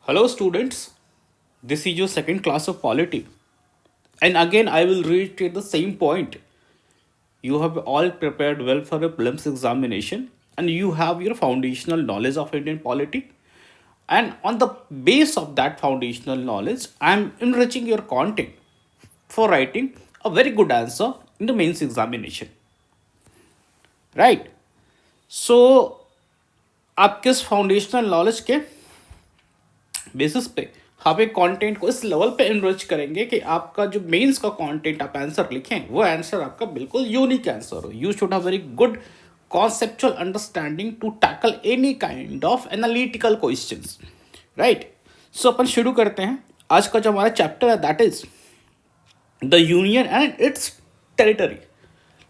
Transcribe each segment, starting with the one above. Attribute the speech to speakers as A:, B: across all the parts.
A: Hello, students. This is your second class of polity. And again, I will reiterate the same point. You have all prepared well for a prelims examination and you have your foundational knowledge of Indian polity. And on the base of that foundational knowledge, I am enriching your content for writing a very good answer in the mains examination. Right? So, आपके इस foundational knowledge के basis पे आप एक content को इस level पे enrich करेंगे कि आपका जो मेंस का कंटेंट आप आंसर लिखें वो आंसर आपका बिल्कुल यूनिक आंसर हो. You should have very good conceptual understanding to tackle any kind of analytical questions. Right. So अपन शुरू करते हैं. आज का जो हमारा चैप्टर है that is the union and its territory.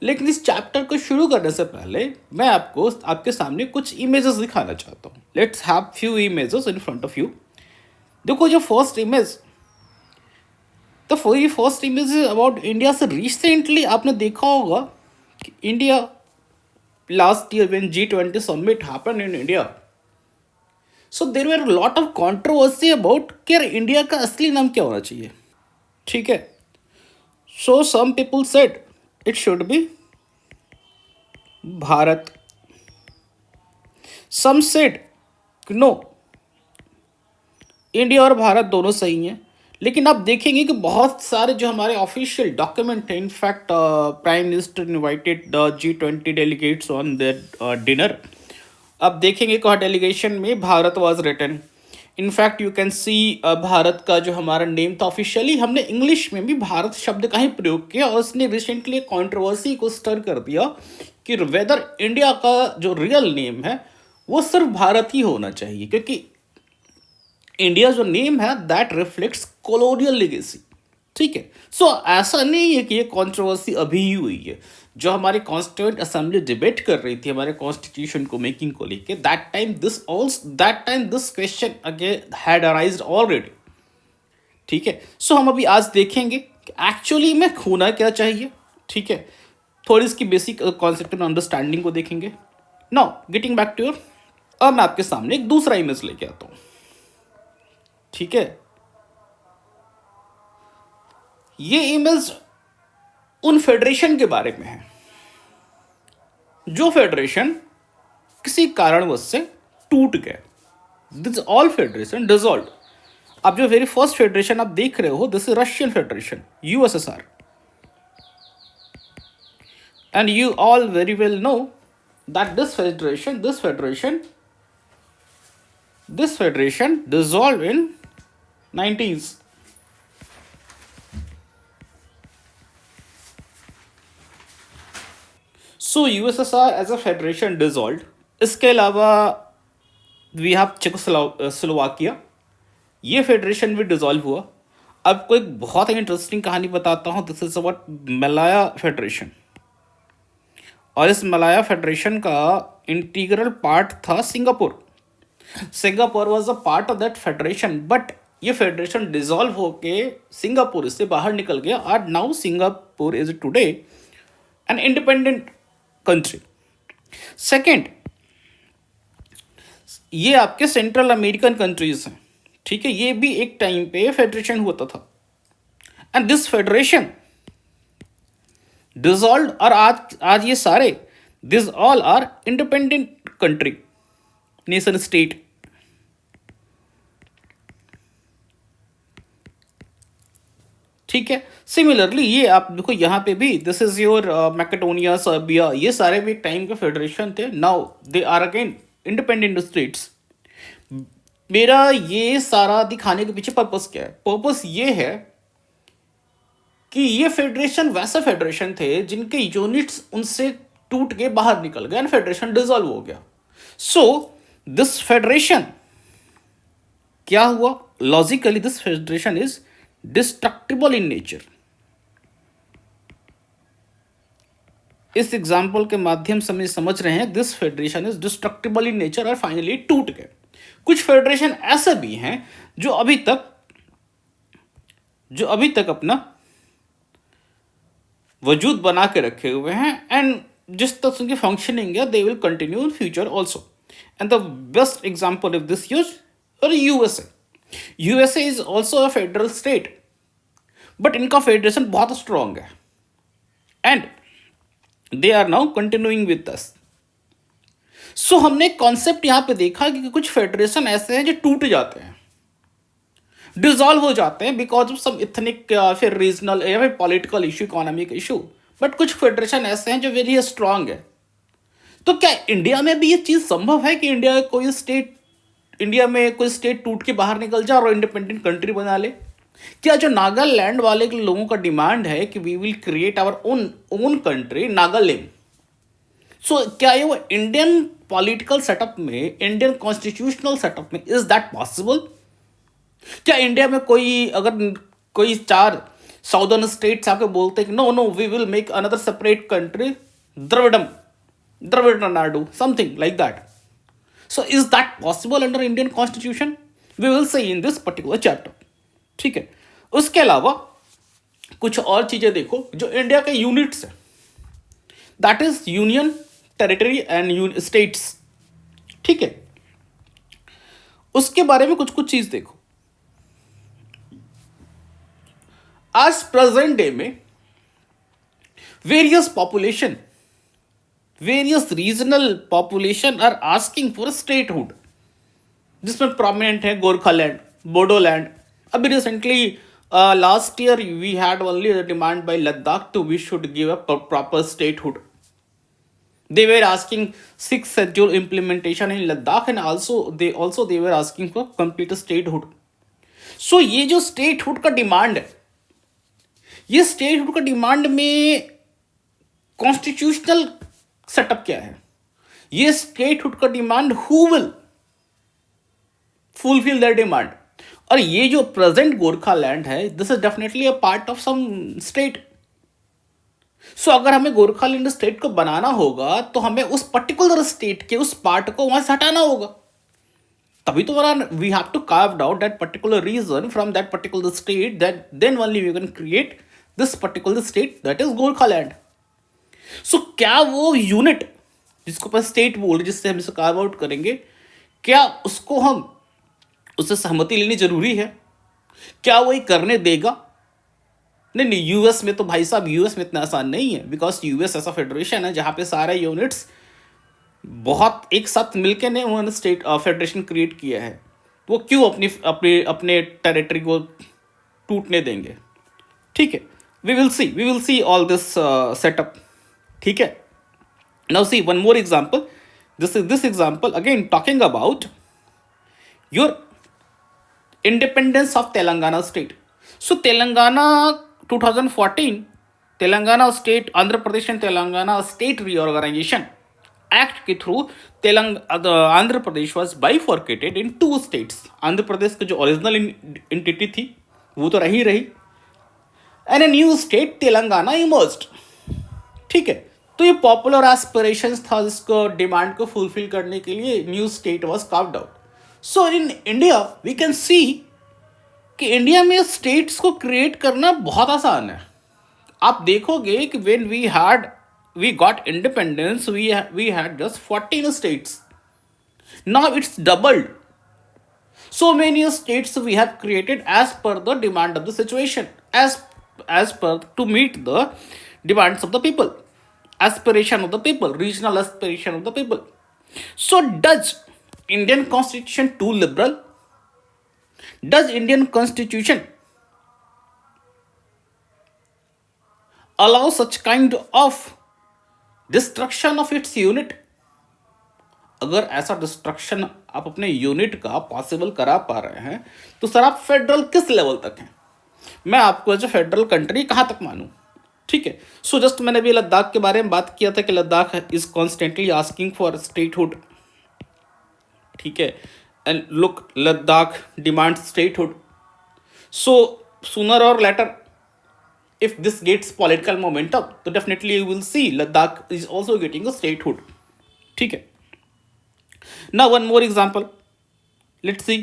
A: लेकिन इस चैप्टर को शुरू करने से पहले मैं आपको आपके सामने कुछ इमेजेस दिखाना चाहता हूँ. Let's have few images in front of you. देखो जो first image first image is about India से रिसेंटली आपने देखा होगा कि India last year when G20 summit happened in India, so there were lot of controversy about कि India का असली नाम क्या होना चाहिए. ठीक है. So some people said it should be Bharat. Some said no, India और भारत दोनों सही हैं. लेकिन आप देखेंगे कि बहुत सारे जो हमारे ऑफिशियल डॉक्यूमेंट हैं, in fact prime minister invited the G20 delegates on their dinner. आप देखेंगे कि डेलीगेशन में Bharat was written. In fact you can see Bharat का जो हमारा नेम था ऑफिशियली हमने इंग्लिश में भी भारत शब्द का ही प्रयोग किया और उसने रिसेंटली एक कॉन्ट्रोवर्सी को स्टर कर दिया कि वेदर इंडिया का जो रियल नेम है वो सिर्फ भारत ही होना चाहिए, क्योंकि इंडिया जो नेम है दैट रिफ्लेक्ट्स कॉलोनियल लेगेसी. ठीक है. सो ऐसा नहीं है कि ये कंट्रोवर्सी अभी ही हुई है. जो हमारी कॉन्स्टिट्यूएंट असेंबली डिबेट कर रही थी हमारे कॉन्स्टिट्यूशन को मेकिंग को लेके, that time this question again had arised already. ठीक है. सो हम अभी आज देखेंगे कि एक्चुअली में होना क्या चाहिए. ठीक है. थोड़ी इसकी बेसिक कॉन्सेप्ट अंडरस्टैंडिंग को देखेंगे. Now getting back to your, अब मैं आपके सामने एक दूसरा इमेज लेके आता हूं. ठीक है. ये इमेज उन फेडरेशन के बारे में है जो फेडरेशन किसी कारणवश से टूट गए. This all federation dissolve. अब जो वेरी फर्स्ट फेडरेशन आप देख रहे हो this is Russian federation, USSR. And you all very well know that this federation dissolved in 90s. So USSR as a federation dissolved. इसके अलावा वी हैव चेकोस्लोवाकिया, ये federation भी डिसॉल्व हुआ. आपको एक बहुत ही इंटरेस्टिंग कहानी बताता हूँ. This is about Malaya federation. और इस मलाया फेडरेशन का इंटीग्रल पार्ट था Singapore. Singapore was a part of that federation, but ये फेडरेशन डिसॉल्व होके सिंगापुर इससे बाहर निकल गया. और now Singapore is today an independent country. Second, ये आपके सेंट्रल अमेरिकन कंट्रीज हैं. ठीक है. ये भी एक टाइम पे फेडरेशन होता था एंड दिस फेडरेशन डिसॉल्व. और आज ये सारे this all are independent country, nation state. ठीक है. सिमिलरली ये आप देखो यहाँ पे भी this is your Macedonia, Serbia, ये सारे भी एक टाइम के फेडरेशन थे. Now they are again independent states. मेरा ये सारा दिखाने के पीछे पर्पस क्या है? पर्पस ये है कि ये फेडरेशन वैसे फेडरेशन थे जिनके यूनिट्स उनसे टूट के बाहर निकल गए एंड फेडरेशन डिसॉल्व हो गया. सो दिस फेडरेशन क्या हुआ? Logically this federation is destructible in nature. इस एग्जाम्पल के माध्यम से हम समझ रहे हैं this federation is destructible in nature और फाइनली टूट गए. कुछ फेडरेशन ऐसे भी हैं जो अभी तक अपना वजूद बना के रखे हुए हैं एंड जिस तक उनकी फंक्शनिंग है they will continue in future also. And the best example of this use और USA. USA is also a federal state, but इनका फेडरेशन बहुत स्ट्रांग है, and they are now continuing with us. So हमने concept यहां पे देखा कि कुछ फेडरेशन ऐसे हैं जो टूट जाते हैं, डिजॉल्व हो जाते हैं बिकॉज ऑफ सम इथनिक या फिर रीजनल या फिर political issue, economic issue. But कुछ फेडरेशन ऐसे हैं जो वेरी स्ट्रांग है. तो क्या इंडिया में भी ये चीज संभव है कि इंडिया में कोई स्टेट टूट के बाहर निकल जाए और इंडिपेंडेंट कंट्री बना ले? क्या जो नागालैंड वाले के लोगों का डिमांड है कि we will create our own own country Nagaland, so क्या ये वो इंडियन पॉलिटिकल सेटअप में, इंडियन कॉन्स्टिट्यूशनल सेटअप में इज दैट पॉसिबल? क्या इंडिया में कोई अगर कोई चार साउदर्न स्टेट्स आके बोलते हैं कि no no we will make another separate country, Dravidam, Dravida Nadu, something like that. So is that possible under Indian constitution? We will see in this particular chapter. ठीक है. उसके अलावा कुछ और चीजें देखो जो इंडिया के यूनिट्स है, that is union territory and states. ठीक है. उसके बारे में कुछ कुछ चीज देखो. आज प्रेजेंट डे में various population, various regional population are asking for statehood, जिसमें प्रोमिनेंट है गोरखालैंड, बोडोलैंड. अभी recently last year we had only demand by Ladakh to we should give a proper statehood. They were asking sixth schedule implementation in Ladakh, and also they were asking for complete statehood. So ये जो statehood का demand है, ये statehood का demand में constitutional setup क्या है? ये statehood का demand who will fulfill their demand? और ये जो प्रेजेंट गोरखालैंड है, this is definitely a part of some state. So अगर हमें गोरखालैंड स्टेट को बनाना होगा तो हमें उस पर्टिकुलर स्टेट के उस पार्ट को वहां से हटाना होगा. तभी तो we have to carve out that particular region from that particular state, that then only we can create this particular state that is Gorkhaland. So क्या वो यूनिट जिसको अपन स्टेट बोल रहे, जिससे हम इसे कार्व आउट करेंगे, क्या उसको हम उससे सहमति लेनी जरूरी है? क्या वो ये करने देगा? नहीं नहीं, यूएस में तो भाई साहब, यूएस में इतना आसान नहीं है, बिकॉज यूएस ऐसा फेडरेशन है जहां पे सारे यूनिट्स बहुत एक साथ मिलकर ने उन्होंने स्टेट फेडरेशन क्रिएट किया है. वो क्यों अपनी अपने अपने टेरिटरी को टूटने देंगे? ठीक है. We will see all this setup. ठीक है. Now see one more example. This example again talking about your independence of Telangana state. So Telangana 2014 Telangana state, Andhra Pradesh and Telangana state reorganisation act के through Andhra Pradesh was bifurcated in two states. Andhra Pradesh की जो original entity थी वो तो रही रही, and a new state Telangana emerged. ठीक है. तो ये पॉपुलर एस्पिरेशंस था, जिसको डिमांड को फुलफिल करने के लिए new state was carved out. So in India we can see कि इंडिया में स्टेट्स को क्रिएट करना बहुत आसान है. आप देखोगे कि when we got independence we had just 14 states. Now it's doubled. So many states we have created as per the demand of the situation, as per to meet the demands of the people, aspiration of the people, regional aspiration of the people. So does Indian constitution too liberal? Does Indian constitution allow such kind of destruction of its unit? अगर ऐसा destruction आप अपने unit का possible करा पा रहे हैं तो सर आप फेडरल किस लेवल तक हैं? मैं आपको एज ए फेडरल कंट्री कहाँ तक मानूं? ठीक है. सो जस्ट मैंने भी लद्दाख के बारे में बात किया था कि Ladakh is constantly asking for statehood. ठीक है. And look, Ladakh demand statehood. So sooner और letter if this gets political momentum तो definitely you will see Ladakh is also getting a statehood. ठीक है. Now one more example. Let's see.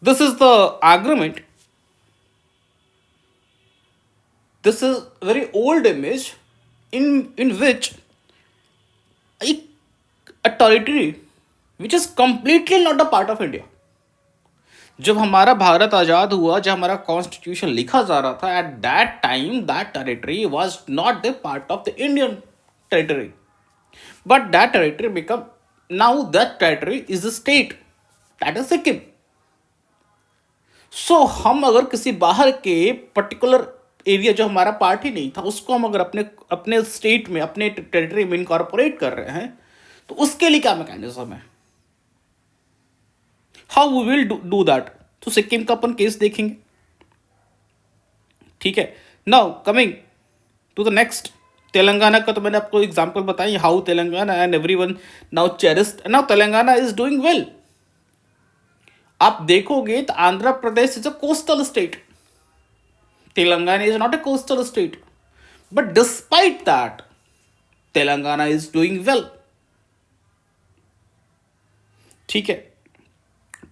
A: This is the agreement. This is a very old image in which a territory which is completely not a part of India. जब हमारा भारत आजाद हुआ, जब हमारा constitution लिखा जा रहा था, at that time that territory was not the part of the Indian territory, but that territory become, now that territory is a state, that is Sikkim. So हम अगर किसी बाहर के पर्टिकुलर एरिया जो हमारा पार्ट ही नहीं था, उसको हम अगर अपने अपने स्टेट में, अपने टेरिटरी में इनकॉर्पोरेट कर रहे हैं, तो उसके लिए क्या मैकेनिज्म है, how we will do that. तो सिक्किम का अपन केस देखेंगे. ठीक है. Now coming to the next, Telangana का तो मैंने आपको एग्जांपल बताई, how Telangana and everyone now cherished, now Telangana is doing well. आप देखोगे तो Andhra Pradesh is a coastal state, Telangana is not a coastal state, but despite that Telangana is doing well. ठीक है.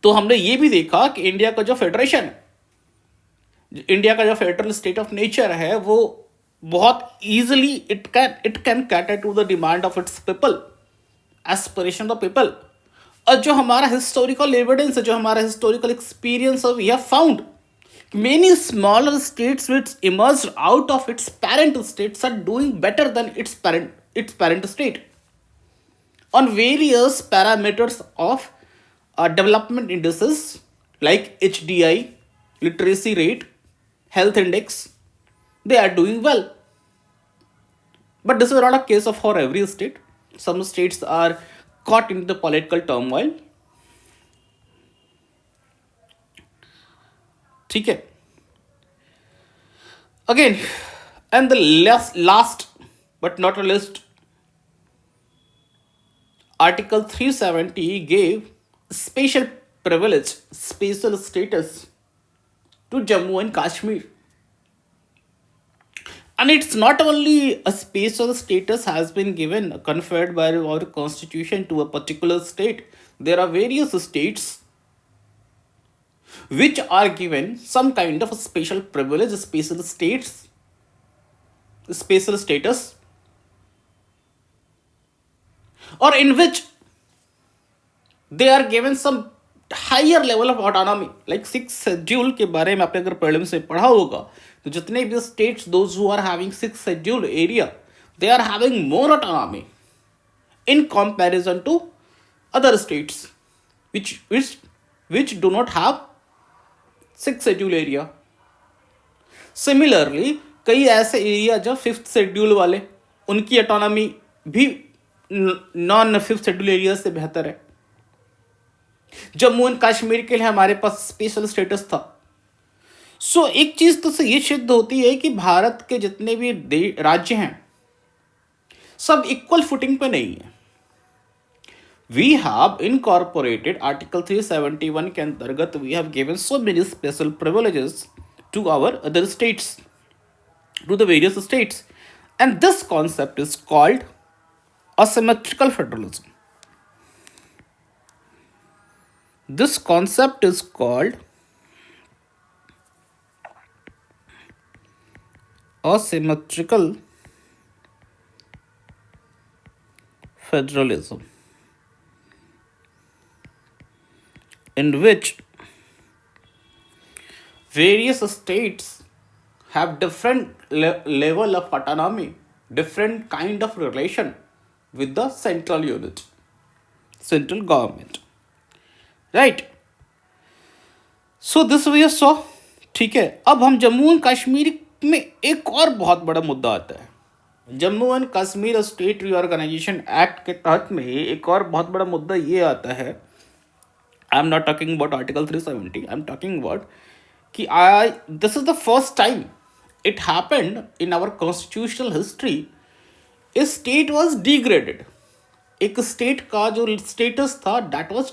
A: तो हमने ये भी देखा कि इंडिया का जो फेडरेशन है, इंडिया का जो फेडरल स्टेट ऑफ नेचर है, वो बहुत easily it can cater to the demand of its people, aspiration of people. और जो हमारा हिस्टोरिकल एविडेंस है, जो हमारा हिस्टोरिकल एक्सपीरियंस है, we have found many smaller states which emerged out of its parent states are doing better than its parent state on various parameters of development indices like HDI, literacy rate, health index. They are doing well, but this is not a case of for every state. Some states are caught in the political turmoil. ठीक है. Again, and the last but not least, Article 370 gave special privilege, special status to Jammu and Kashmir. And it's not only a special status has been given, conferred by our constitution to a particular state. There are various states which are given some kind of a special privilege, special status, or in which they are given some higher level of autonomy. Like 6th schedule के बारे में आपने अगर prelims में पढ़ा होगा, तो जितने भी states, those who are having 6th schedule area, they are having more autonomy in comparison to other states which do not have 6th schedule area. Similarly कई ऐसे एरिया जो 5th शेड्यूल वाले, उनकी ऑटोनॉमी भी नॉन 5th शेड्यूल एरिया से बेहतर है. Jammu and Kashmir के लिए हमारे पास स्पेशल स्टेटस था. सो एक चीज तो से ये सिद्ध होती है कि भारत के जितने भी राज्य हैं, सब इक्वल फुटिंग पे नहीं है. We have incorporated Article 371 के अंतर्गत we have given so many special privileges to our other states, to the various states, and this concept is called asymmetrical federalism. This concept is called asymmetrical federalism, in which various states have different level of autonomy, different kind of relation with the central unit, central government, right? So this we saw. ठीक है. अब हम Jammu and Kashmir में एक और बहुत बड़ा मुद्दा आता है. Jammu and Kashmir state reorganisation act के तहत में एक और बहुत बड़ा मुद्दा ये आता है. I am not talking about article 370, I am talking about कि this is the first time it happened in our constitutional history, a state was degraded. एक स्टेट का जो स्टेटस था that was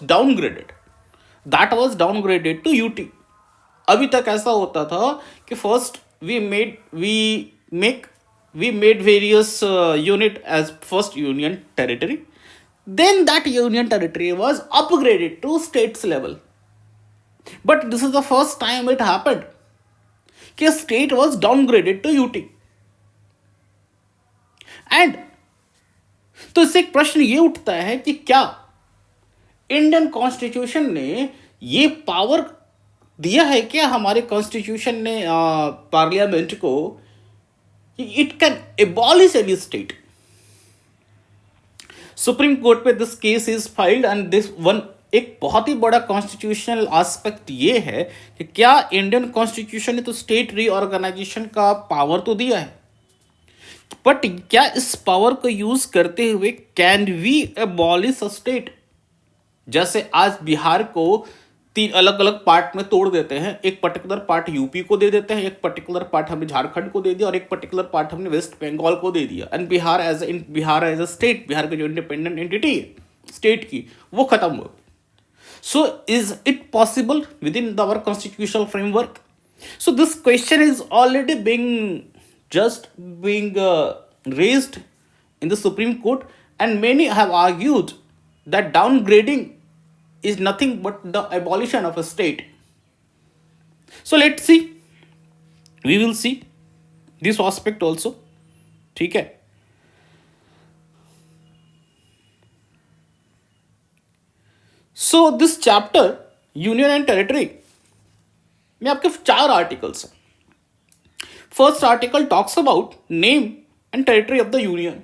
A: downgraded to UT. अभी तक ऐसा होता था कि first we made various unit as first union territory, then that union territory was upgraded to states level. But this is the first time it happened कि state was downgraded to UT. And तो इससे एक प्रश्न ये उठता है कि क्या इंडियन कॉन्स्टिट्यूशन ने ये पावर दिया है क्या हमारे कॉन्स्टिट्यूशन ने पार्लियामेंट को, it can abolish any state? Supreme court पे this case is filed and this one, एक बहुत ही बड़ा कॉन्स्टिट्यूशनल एस्पेक्ट ये है कि क्या इंडियन कॉन्स्टिट्यूशन ने तो स्टेट रीऑर्गेनाइजेशन का पावर तो दिया है, बट क्या इस पावर को यूज करते हुए can we abolish a state? जैसे आज बिहार को 3 अलग अलग पार्ट में तोड़ देते हैं, एक पर्टिकुलर पार्ट यूपी को दे देते हैं, एक पर्टिकुलर पार्ट हमने झारखंड को दे दिया और एक पर्टिकुलर पार्ट हमने वेस्ट बंगाल को दे दिया, and Bihar as a state, Bihar की जो इंडिपेंडेंट एंटिटी है स्टेट की, वो खत्म हो। So is it possible within our constitutional framework? So this question is already being raised in the Supreme Court, and many have argued that downgrading is nothing but the abolition of a state. So let's see, we will see this aspect also. ठीक है? So this chapter union and territory में आपके 4 articles हैं. First article talks about name and territory of the union.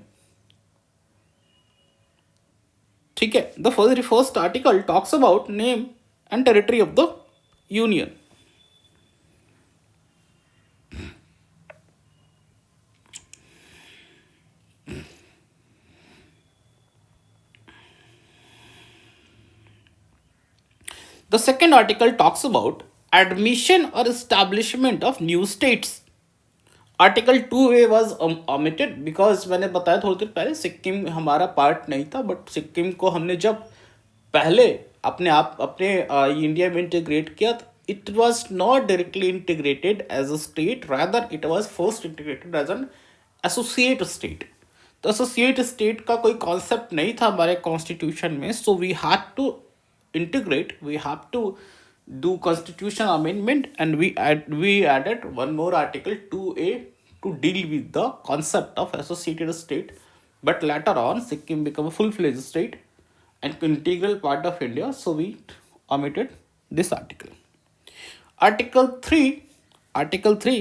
A: ठीक है? The first article talks about name and territory of the union. The second article talks about admission or establishment of new states. Article 2A was omitted because मैंने बताया थोड़ी देर पहले सिक्किम हमारा part नहीं था, but Sikkim को हमने जब पहले अपने इंडिया में इंटीग्रेट किया, it was not directly integrated as a state, rather it was first integrated as an associate state. तो एसोसिएट स्टेट का कोई कॉन्सेप्ट नहीं था हमारे कॉन्स्टिट्यूशन में, so we had to integrate, we have to do constitutional amendment, and we added one more article 2A to deal with the concept of associated state. But later on Sikkim became a full-fledged state and integral part of India, so we omitted this article. Article 3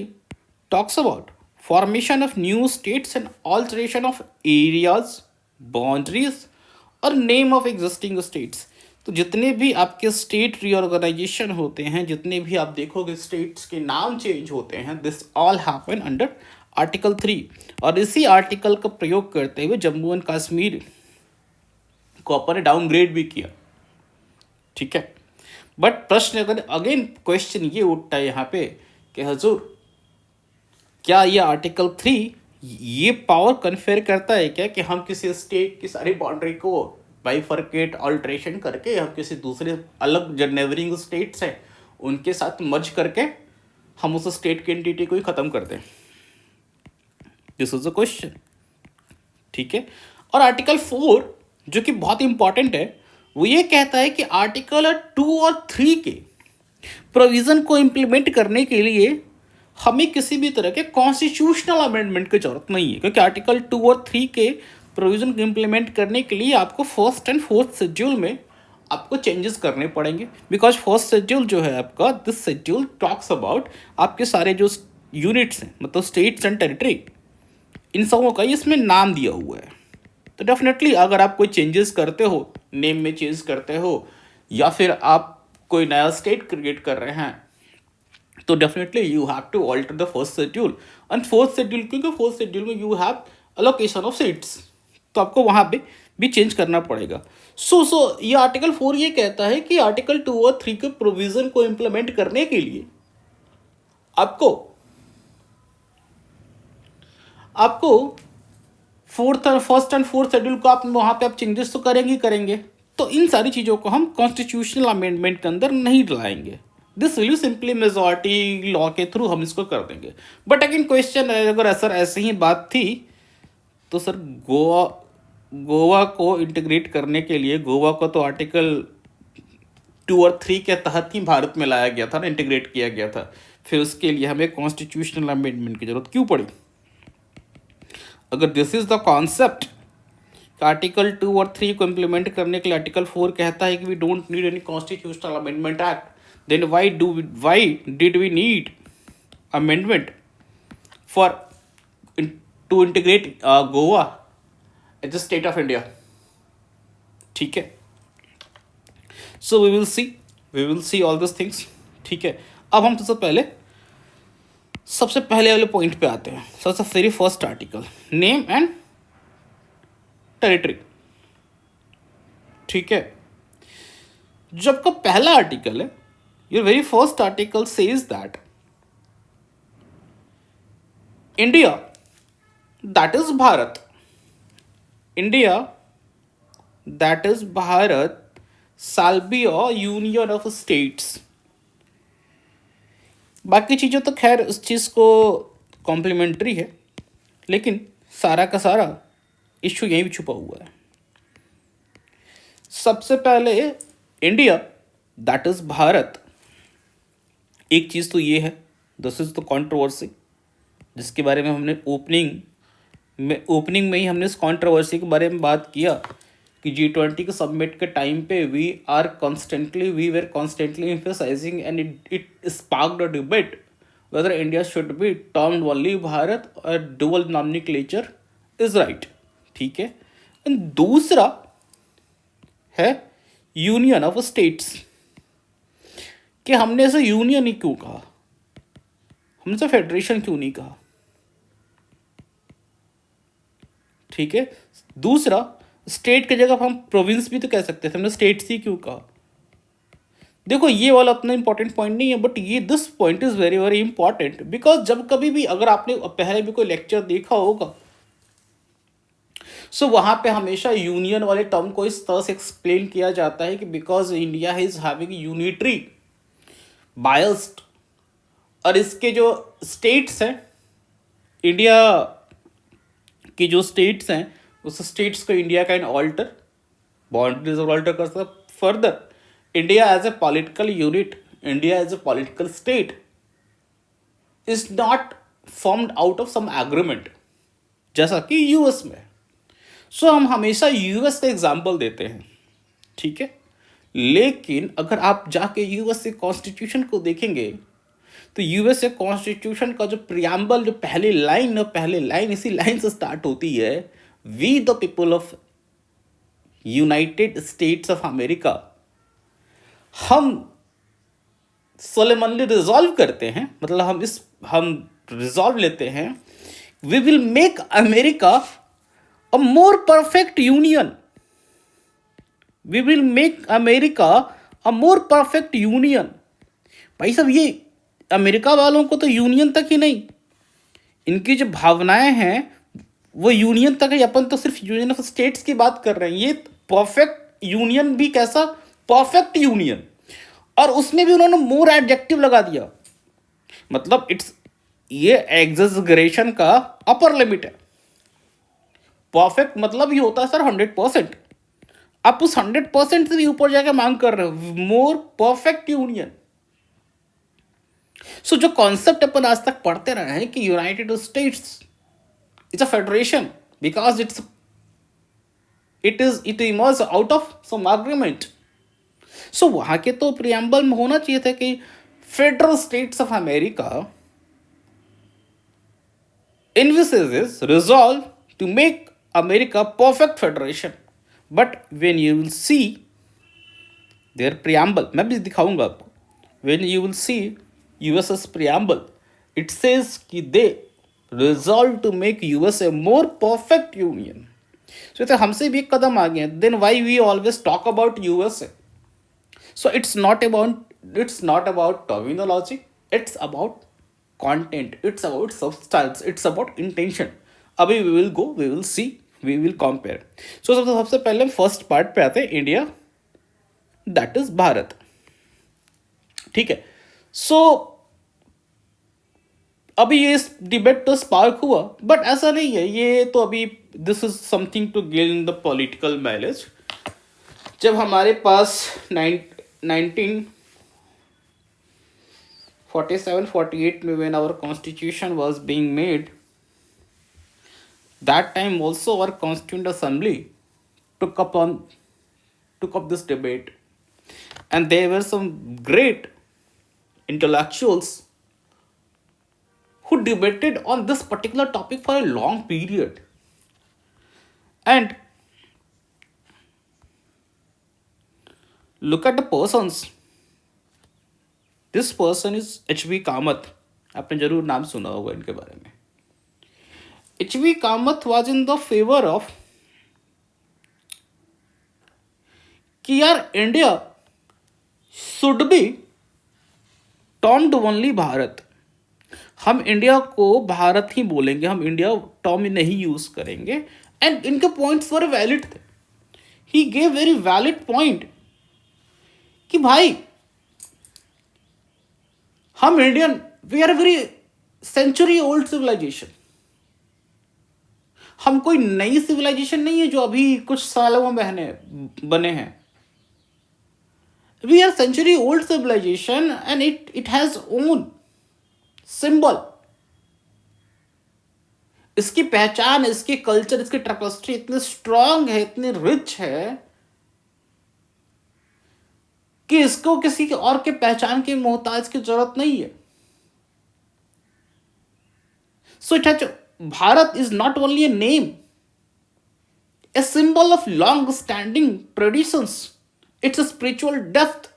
A: talks about formation of new states and alteration of areas, boundaries और name of existing states. तो जितने भी आपके state reorganisation होते हैं, जितने भी आप देखोगे स्टेट्स के नाम चेंज होते हैं, this all happen under article 3. और इसी आर्टिकल का प्रयोग करते हुए जम्मू एंड कश्मीर को अपन ने डाउनग्रेड भी किया. ठीक है? बट प्रश्न अगर अगेन क्वेश्चन ये उठता है यहाँ पे कि हजूर क्या ये आर्टिकल 3 ये पावर कन्फेयर करता है क्या कि हम किसी स्टेट की सारी बाउंड्री को बाइफर्केट ऑल्ट्रेशन करके हम किसी दूसरे अलग जो नेबरिंग स्टेट्स हैं उनके साथ मर्ज करके हम उस स्टेट की एंटिटी को ही ख़त्म कर दें? This is a question. ठीक है? और आर्टिकल 4 जो कि बहुत इंपॉर्टेंट है, वो ये कहता है कि आर्टिकल 2 और 3 के प्रोविज़न को इम्प्लीमेंट करने के लिए हमें किसी भी तरह के कॉन्स्टिट्यूशनल अमेंडमेंट की जरूरत नहीं है, क्योंकि आर्टिकल 2 और 3 के प्रोविज़न को इम्प्लीमेंट करने के लिए आपको फर्स्ट एंड फोर्थ शेड्यूल में आपको चेंजेस करने पड़ेंगे. बिकॉज फर्स्ट शेड्यूल जो है आपका, दिस शेड्यूल टॉक्स अबाउट आपके सारे जो यूनिट्स हैं, मतलब स्टेट्स एंड टेरिटरी, इन सबों का इसमें नाम दिया हुआ है. तो डेफिनेटली अगर आप कोई चेंजेस करते हो, नेम में चेंज करते हो, या फिर आप कोई नया स्टेट क्रिएट कर रहे हैं, तो definitely you have to alter the first schedule and fourth schedule, क्योंकि फोर्थ शेड्यूल में you have allocation of seats, तो आपको वहाँ पे भी चेंज करना पड़ेगा. सो ये आर्टिकल 4 ये कहता है कि आर्टिकल 2 और 3 के प्रोविज़न को इम्प्लीमेंट करने के लिए आपको फर्स्ट एंड फोर्थ शेड्यूल को आप वहाँ पे आप चेंजेस तो करेंगे. तो इन सारी चीज़ों को हम कॉन्स्टिट्यूशनल अमेंडमेंट के अंदर नहीं लाएंगे. This will simply majority law के थ्रू हम इसको कर देंगे. बट अगेन क्वेश्चन है, अगर सर ऐसे ही बात थी तो सर गोवा को इंटीग्रेट करने के लिए, गोवा को तो आर्टिकल 2 और 3 के तहत ही भारत में लाया गया था ना, इंटीग्रेट किया गया था, फिर उसके लिए हमें कॉन्स्टिट्यूशनल अमेंडमेंट की जरूरत क्यों पड़ी? अगर this is the concept article 2 और 3 को इम्प्लीमेंट करने के लिए आर्टिकल 4 कहता है कि we don't need any constitutional amendment act, then why did we need amendment for to integrate Goa as the state of India? ठीक है, so we will see all this things. ठीक है, अब हम सबसे पहले वाले पॉइंट पे आते हैं। सबसे very first article, name and territory. ठीक है, जो आपका पहला आर्टिकल है, your very first article says that India that is Bharat, India that is Bharat shall be a union of states। बाकी चीज़ें तो खैर उस चीज़ को कॉम्प्लीमेंट्री है, लेकिन सारा का सारा इश्यू यहीं भी छुपा हुआ है। सबसे पहले इंडिया दैट इज भारत, एक चीज़ तो ये है, दिस इज द कंट्रोवर्सी, जिसके बारे में हमने ओपनिंग में ही हमने इस कंट्रोवर्सी के बारे में बात किया कि G20 के सबमिट के टाइम पे we were constantly emphasizing and it sparked a debate whether India should be termed only Bharat और dual nomenclature is right। ठीक है, एंड दूसरा है यूनियन ऑफ स्टेट्स, कि हमने ऐसे यूनियन ही क्यों कहा, हमने ऐसे फेडरेशन क्यों नहीं कहा। ठीक है, दूसरा स्टेट की जगह हम प्रोविंस भी तो कह सकते थे, हमने स्टेट्स ही क्यों कहा। देखो ये वाला उतना इंपॉर्टेंट पॉइंट नहीं है, बट ये this point is very very important, because जब कभी भी अगर आपने पहले भी कोई लेक्चर देखा होगा, सो वहां पे हमेशा यूनियन वाले टर्म को इस तरह से एक्सप्लेन किया जाता है कि because India is having unitary biased, और इसके जो स्टेट्स हैं, इंडिया की जो स्टेट्स हैं, उस स्टेट्स को India can alter, boundaries alter कर सकता। Further India as a political unit, India as a political state is not formed out of some agreement, जैसा कि यूएस में। सो हम हमेशा यूएस का एग्जाम्पल देते हैं। ठीक है, लेकिन अगर आप जाके यूएस के कॉन्स्टिट्यूशन को देखेंगे तो यूएस के कॉन्स्टिट्यूशन का जो प्रियम्बल, जो पहली लाइन इसी लाइन से स्टार्ट होती है, we the people of United States of America. हम सोलेमनली रिजॉल्व करते हैं, मतलब हम रिजॉल्व लेते हैं, we will make America a more perfect union, we will make America a more perfect union. भाई साहब, ये अमेरिका वालों को तो यूनियन तक ही नहीं, इनकी जो भावनाएं हैं वो यूनियन तक है। अपन तो सिर्फ यूनियन ऑफ स्टेट्स की बात कर रहे हैं, ये परफेक्ट यूनियन भी कैसा परफेक्ट यूनियन, और उसमें भी उन्होंने मोर एडजेक्टिव लगा दिया। मतलब ये एग्जेजरेशन का अपर लिमिट है। परफेक्ट मतलब ये होता है सर 100%, आप उस 100% से भी ऊपर जाकर मांग कर रहे हो मोर परफेक्ट यूनियन। सो जो कॉन्सेप्ट अपन आज तक पढ़ते रहे हैं कि United States is a federation because it emerge out of some agreement. So वहां के तो प्रियम्बल में होना चाहिए था कि federal states of America envisages resolve to make America perfect federation, but when you will see their preamble, मैं भी दिखाऊंगा आपको, when you will see US's preamble, it says कि they resolve to make US a more perfect union। So तो हमसे भी एक कदम आ गए, then why we always talk about USA? So it's not about terminology, it's about content, it's about substance, it's about intention। अभी we will see, we will compare। So सबसे पहले हम first part पे आते हैं, इंडिया दैट इज भारत। ठीक है, सो अभी ये डिबेट तो स्पार्क हुआ, बट ऐसा नहीं है, ये तो अभी this is something to gain the political mileage. जब हमारे पास 1947-48 में when our constitution was being made, that time also our constituent assembly took up on took up this debate, and there were some great intellectuals who debated on this particular topic for a long period. And look at the persons. This person is HV Kamath. आपने जरूर नाम सुना होगा इनके बारे में. HV Kamath was in the favor of कि यार India should be termed only Bharat. हम इंडिया को भारत ही बोलेंगे, हम इंडिया टर्म नहीं यूज करेंगे. एंड इनके पॉइंट्स वर वैलिड थे. He gave very valid point कि भाई हम Indian, we are very century old civilization. हम कोई नई सिविलाइजेशन नहीं है जो अभी कुछ सालों में बने हैं. We are century old civilization and it has own symbol. इसकी पहचान, इसकी कल्चर, इसकी ट्रैपेस्ट्री इतनी स्ट्रांग है, इतनी रिच है कि इसको किसी के और के पहचान की मोहताज की जरूरत नहीं है. So it has, Bharat is not only a name, a symbol of long standing traditions. It's a spiritual depth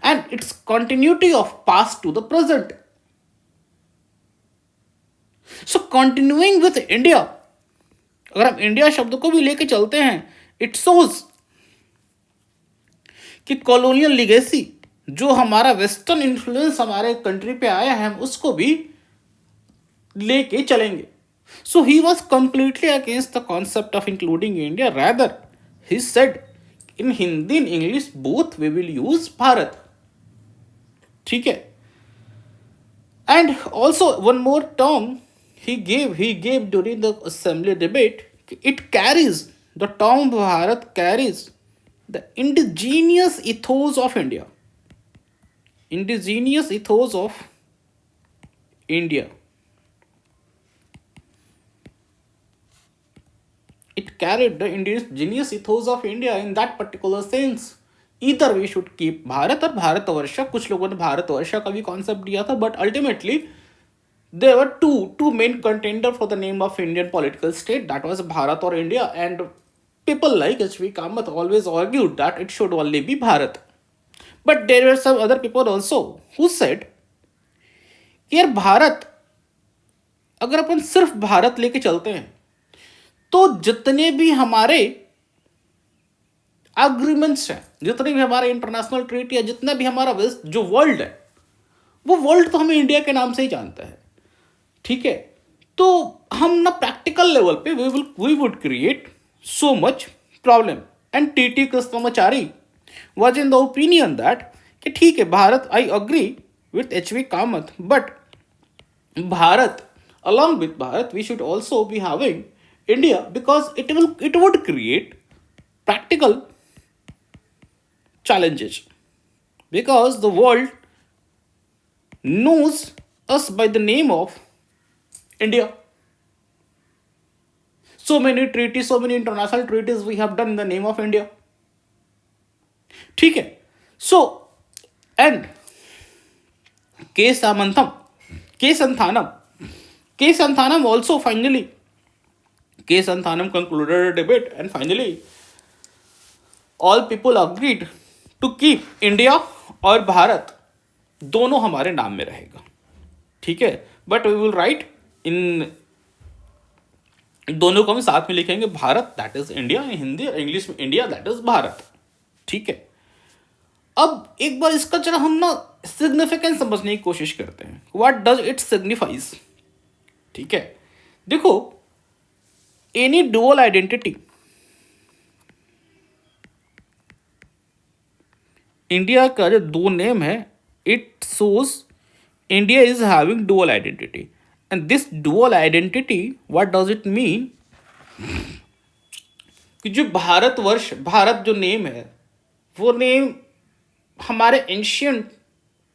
A: and its continuity of past to the present. So continuing with India, अगर हम India शब्द को भी लेके चलते हैं, it shows कि colonial legacy जो हमारा वेस्टर्न इन्फ्लुएंस हमारे कंट्री पे आया है, हम उसको भी लेके चलेंगे. So he was completely against the concept of including India. Rather, he said in Hindi and English both we will use Bharat. ठीक है. And also one more term he gave during the assembly debate. It carries, the term Bharat carries the indigenous ethos of India. Indigenous ethos of India. It carried the indigenous ethos of India in that particular sense. Either we should keep Bharat or Bharatvarsha. कुछ लोगों ने भारतवर्षा का भी concept दिया था, but ultimately there were two main contender for the name of Indian political state. That was Bharat or India, and people like H.V. Kamath always argued that it should only be Bharat. But there were some other people also who said यार भारत, अगर अपन सिर्फ भारत लेके चलते हैं तो जितने भी हमारे एग्रीमेंट्स हैं, जितने भी हमारे इंटरनेशनल ट्रीटी है, जितना भी हमारा वेस्ट जो वर्ल्ड है, वो वर्ल्ड तो हमें इंडिया के नाम से ही जानता है. ठीक है. तो हम ना प्रैक्टिकल लेवल पे we would create so much problem. And T Krishnamachari was in the opinion that कि ठीक है Bharat, I agree with HV Kamath, but Bharat, along with Bharat, we should also be having India, because it would create practical challenges, because the world knows us by the name of India. So many treaties, so many international treaties we have done in the name of India. ठीक है. So and K. Santhanam also finally, K. Santhanam concluded a debate, and finally all people agreed to keep India और भारत दोनों हमारे नाम में रहेगा. ठीक है. बट वी विल राइट इन, दोनों को हम साथ में लिखेंगे, Bharat that is India, Hindi English में इंडिया दैट इज भारत. ठीक है. अब एक बार इसका जरा हम ना सिग्निफिकेंस समझने की कोशिश करते हैं. What does it signifies. ठीक है. देखो, एनी डुअल आइडेंटिटी, इंडिया का जो दो नेम है, it shows India is having dual identity. And this dual identity, what does it mean, कि जो भारतवर्ष, भारत जो नेम है, वो नेम हमारे एंशियंट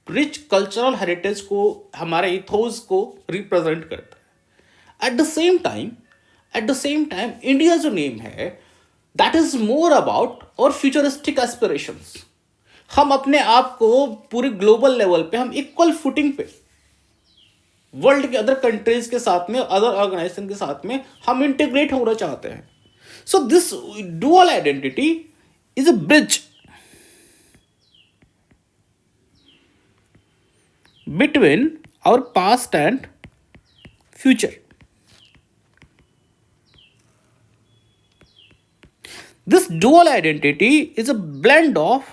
A: रिच कल्चरल हेरिटेज को, हमारे इथोस को रिप्रेजेंट करता है. Eight the same time eight the same time India जो नेम है दैट इज मोर अबाउट और फ्यूचरिस्टिक एस्पिरेशंस। हम अपने आप को पूरे ग्लोबल लेवल पे हम इक्वल फुटिंग पे वर्ल्ड के अदर कंट्रीज के साथ में, अदर ऑर्गेनाइजेशन के साथ में हम इंटीग्रेट होना चाहते हैं। So this dual identity is a bridge between our past and future. This dual identity is a blend of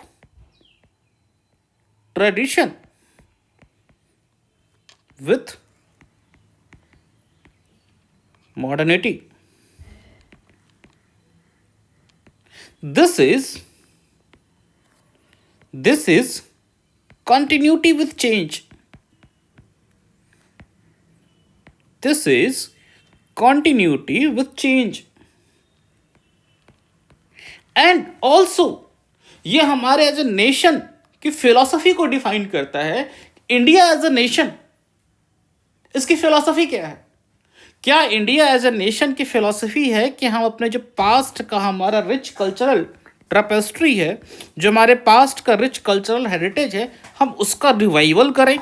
A: tradition with modernity. This is continuity with change. This is continuity with change. And also ये हमारे as a nation की philosophy को define करता है। India as a nation, इसकी philosophy क्या है? क्या इंडिया एज ए नेशन की फिलॉसफी है कि हम अपने जो पास्ट का हमारा रिच कल्चरल ट्रेपेस्ट्री है, जो हमारे पास्ट का रिच कल्चरल हेरिटेज है, हम उसका रिवाइवल करें,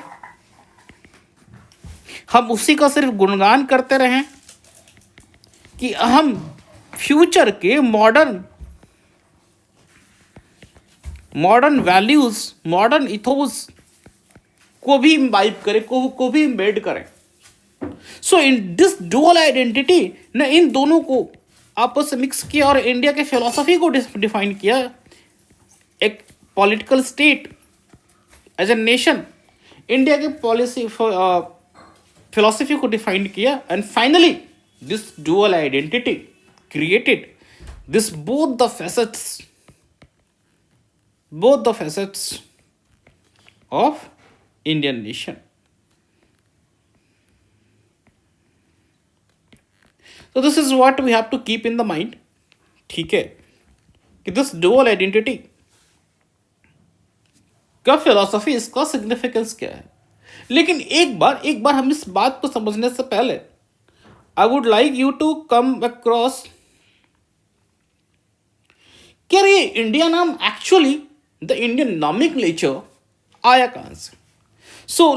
A: हम उसी का सिर्फ गुणगान करते रहें, कि हम फ्यूचर के मॉडर्न वैल्यूज, मॉडर्न इथोस को भी इम्बाइब करें, को भी इम्बेड करें? सो इन दिस डुअल आइडेंटिटी ने इन दोनों को आपस में मिक्स किया और इंडिया के फिलॉसफी को डिफाइन किया। एक political state as a nation India के पॉलिसी फिलॉसफी को डिफाइन किया, and finally this dual identity created this both the facets of Indian nation. So this is what we have to keep in the mind. ठीक है कि this dual identity का philosophy, इसका significance क्या है। लेकिन एक बार हम इस बात को समझने से पहले I would like you to come across क्या ये इंडिया नाम एक्चुअली द इंडियन नॉमेनक्लेचर आया कहां से? So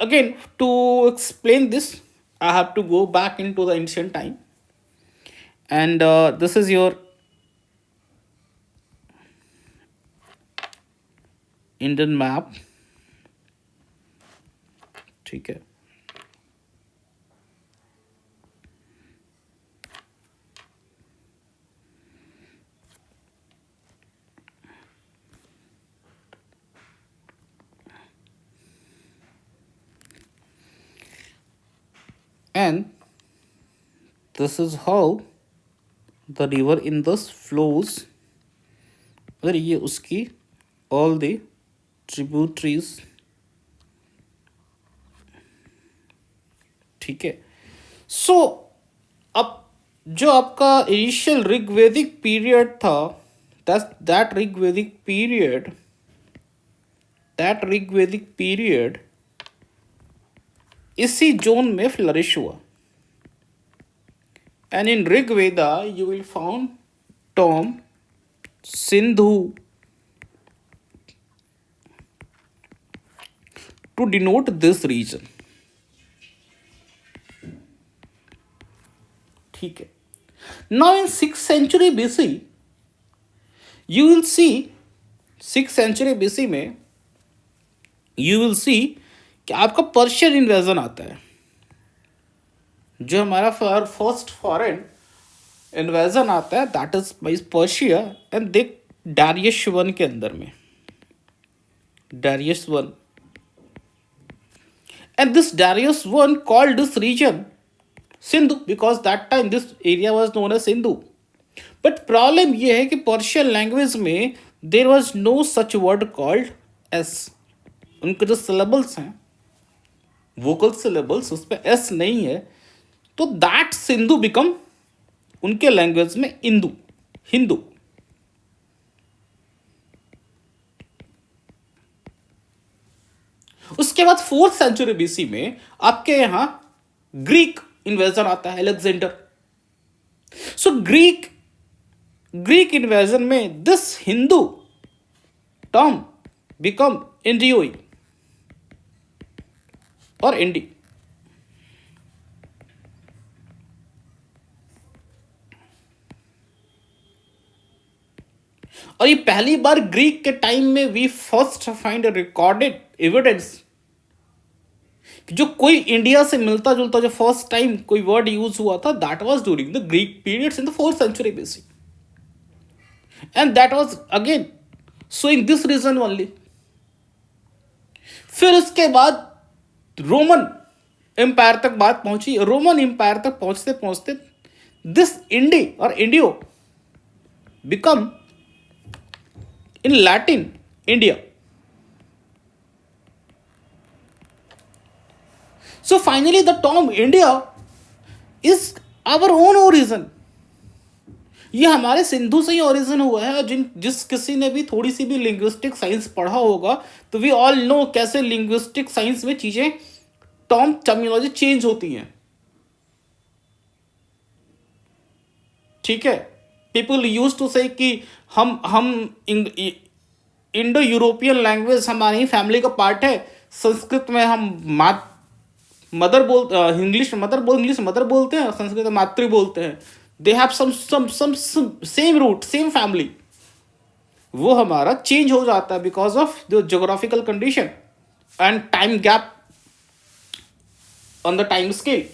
A: again to explain this I have to go back into the ancient time, and this is your Indian map. ठीक है, and this is how the river Indus flows। अगर ये उसकी all the tributaries, ठीक है। सो अब जो आपका इनिशियल ऋग्वेदिक पीरियड था, दैट ऋग्वेदिक पीरियड इसी जोन में फ्लरिश हुआ। And in Rigveda you will found term Sindhu to denote this region. ठीक है, now in 6th century BC you will see, 6th century BC में यू विल सी कि आपका पर्शियन इन्वेजन आता है, जो हमारा फर्स्ट फॉरेन इन्वेजन आता है, that is by Persia and the Darius one के अंदर में, Darius one, and this Darius one called this region Sindhu because that time this area was known as Sindhu. But problem यह है कि पर्शियन लैंग्वेज में there was no such word called S. उनके जो syllables हैं, वोकल सिलेबल्स, उस पर S नहीं है, तो दैट सिंधु बिकम उनके लैंग्वेज में इंदु, हिंदू। उसके बाद 4th century BC में आपके यहां ग्रीक इन्वेजन आता है, अलेक्जेंडर। सो ग्रीक इन्वेजन में this Hindu term become Indoi और इंडी. और ये पहली बार ग्रीक के टाइम में we first find recorded evidence, जो कोई इंडिया से मिलता जुलता जो फर्स्ट टाइम कोई वर्ड यूज हुआ था, that was during the Greek periods in the 4th century BC, and that was again showing this region only. फिर उसके बाद रोमन एम्पायर तक बात पहुंची. रोमन एम्पायर तक पहुंचते पहुंचते दिस इंडी और Indo become in Latin India. So finally the term India is our own origin. ये हमारे सिंधु से ही ओरिजिन हुआ है. जिस किसी ने भी थोड़ी सी भी लिंग्विस्टिक साइंस पढ़ा होगा तो वी ऑल नो कैसे लिंग्विस्टिक साइंस में चीजें टर्म टर्मिनोलॉजी चेंज होती हैं. ठीक है, पीपल यूज टू से कि हम इंडो यूरोपियन लैंग्वेज हमारी फैमिली का पार्ट है. संस्कृत में हम मदर बोल इंग्लिश मदर बोलते हैं, संस्कृत में मातृ बोलते हैं. They have some same root same family. वो हमारा चेंज हो जाता है because of the geographical condition and time gap on the time scale.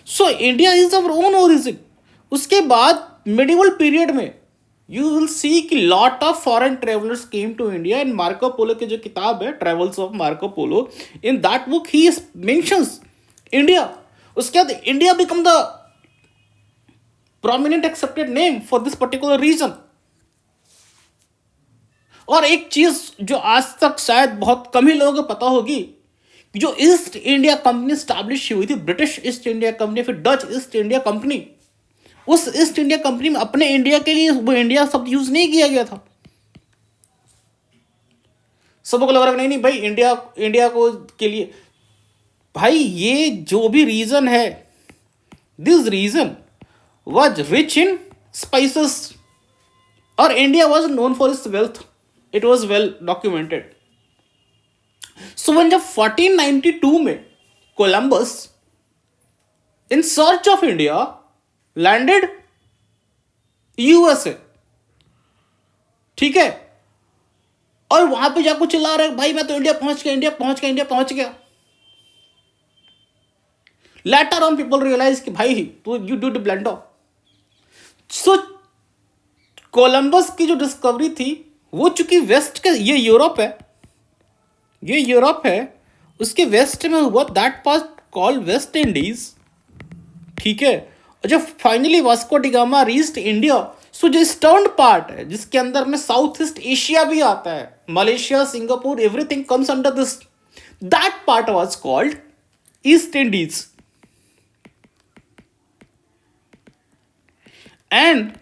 A: So India is our own origin. उसके बाद मिडिवल पीरियड में यू विल सी कि lot of foreign travellers came to India. And Marco Polo की जो किताब है Travels of Marco Polo, in that book he mentions India. उसके बाद India become the prominent accepted name for this particular region. और एक चीज जो आज तक शायद बहुत कम ही लोगों को पता होगी, जो ईस्ट इंडिया कंपनी स्टैब्लिश हुई थी, ब्रिटिश ईस्ट इंडिया कंपनी, फिर डच ईस्ट इंडिया कंपनी, उस ईस्ट इंडिया कंपनी में अपने इंडिया के लिए वो इंडिया शब्द यूज नहीं किया गया था. सबको लग रहा नहीं नहीं भाई इंडिया को के लिए. भाई ये जो भी रीजन है, this region was rich in spices और India was known for its wealth. It was well documented. So one जब 1492 में Columbus in search of India landed USA. ठीक है, और वहां पे जाकर चिल्ला रहे भाई मैं तो इंडिया पहुंच गया. लेटर ऑन पीपल रियलाइज कि भाई तू you did blunder. So Columbus की जो डिस्कवरी थी वो चूंकि वेस्ट का ये यूरोप है उसके वेस्ट में हुआ, that part called West Indies. ठीक है, और जब finally Vasco da Gama reached India, so जो ईस्टर्न पार्ट है जिसके अंदर में साउथ ईस्ट एशिया भी आता है, Malaysia, Singapore, everything comes under this, that part was called east Indies. And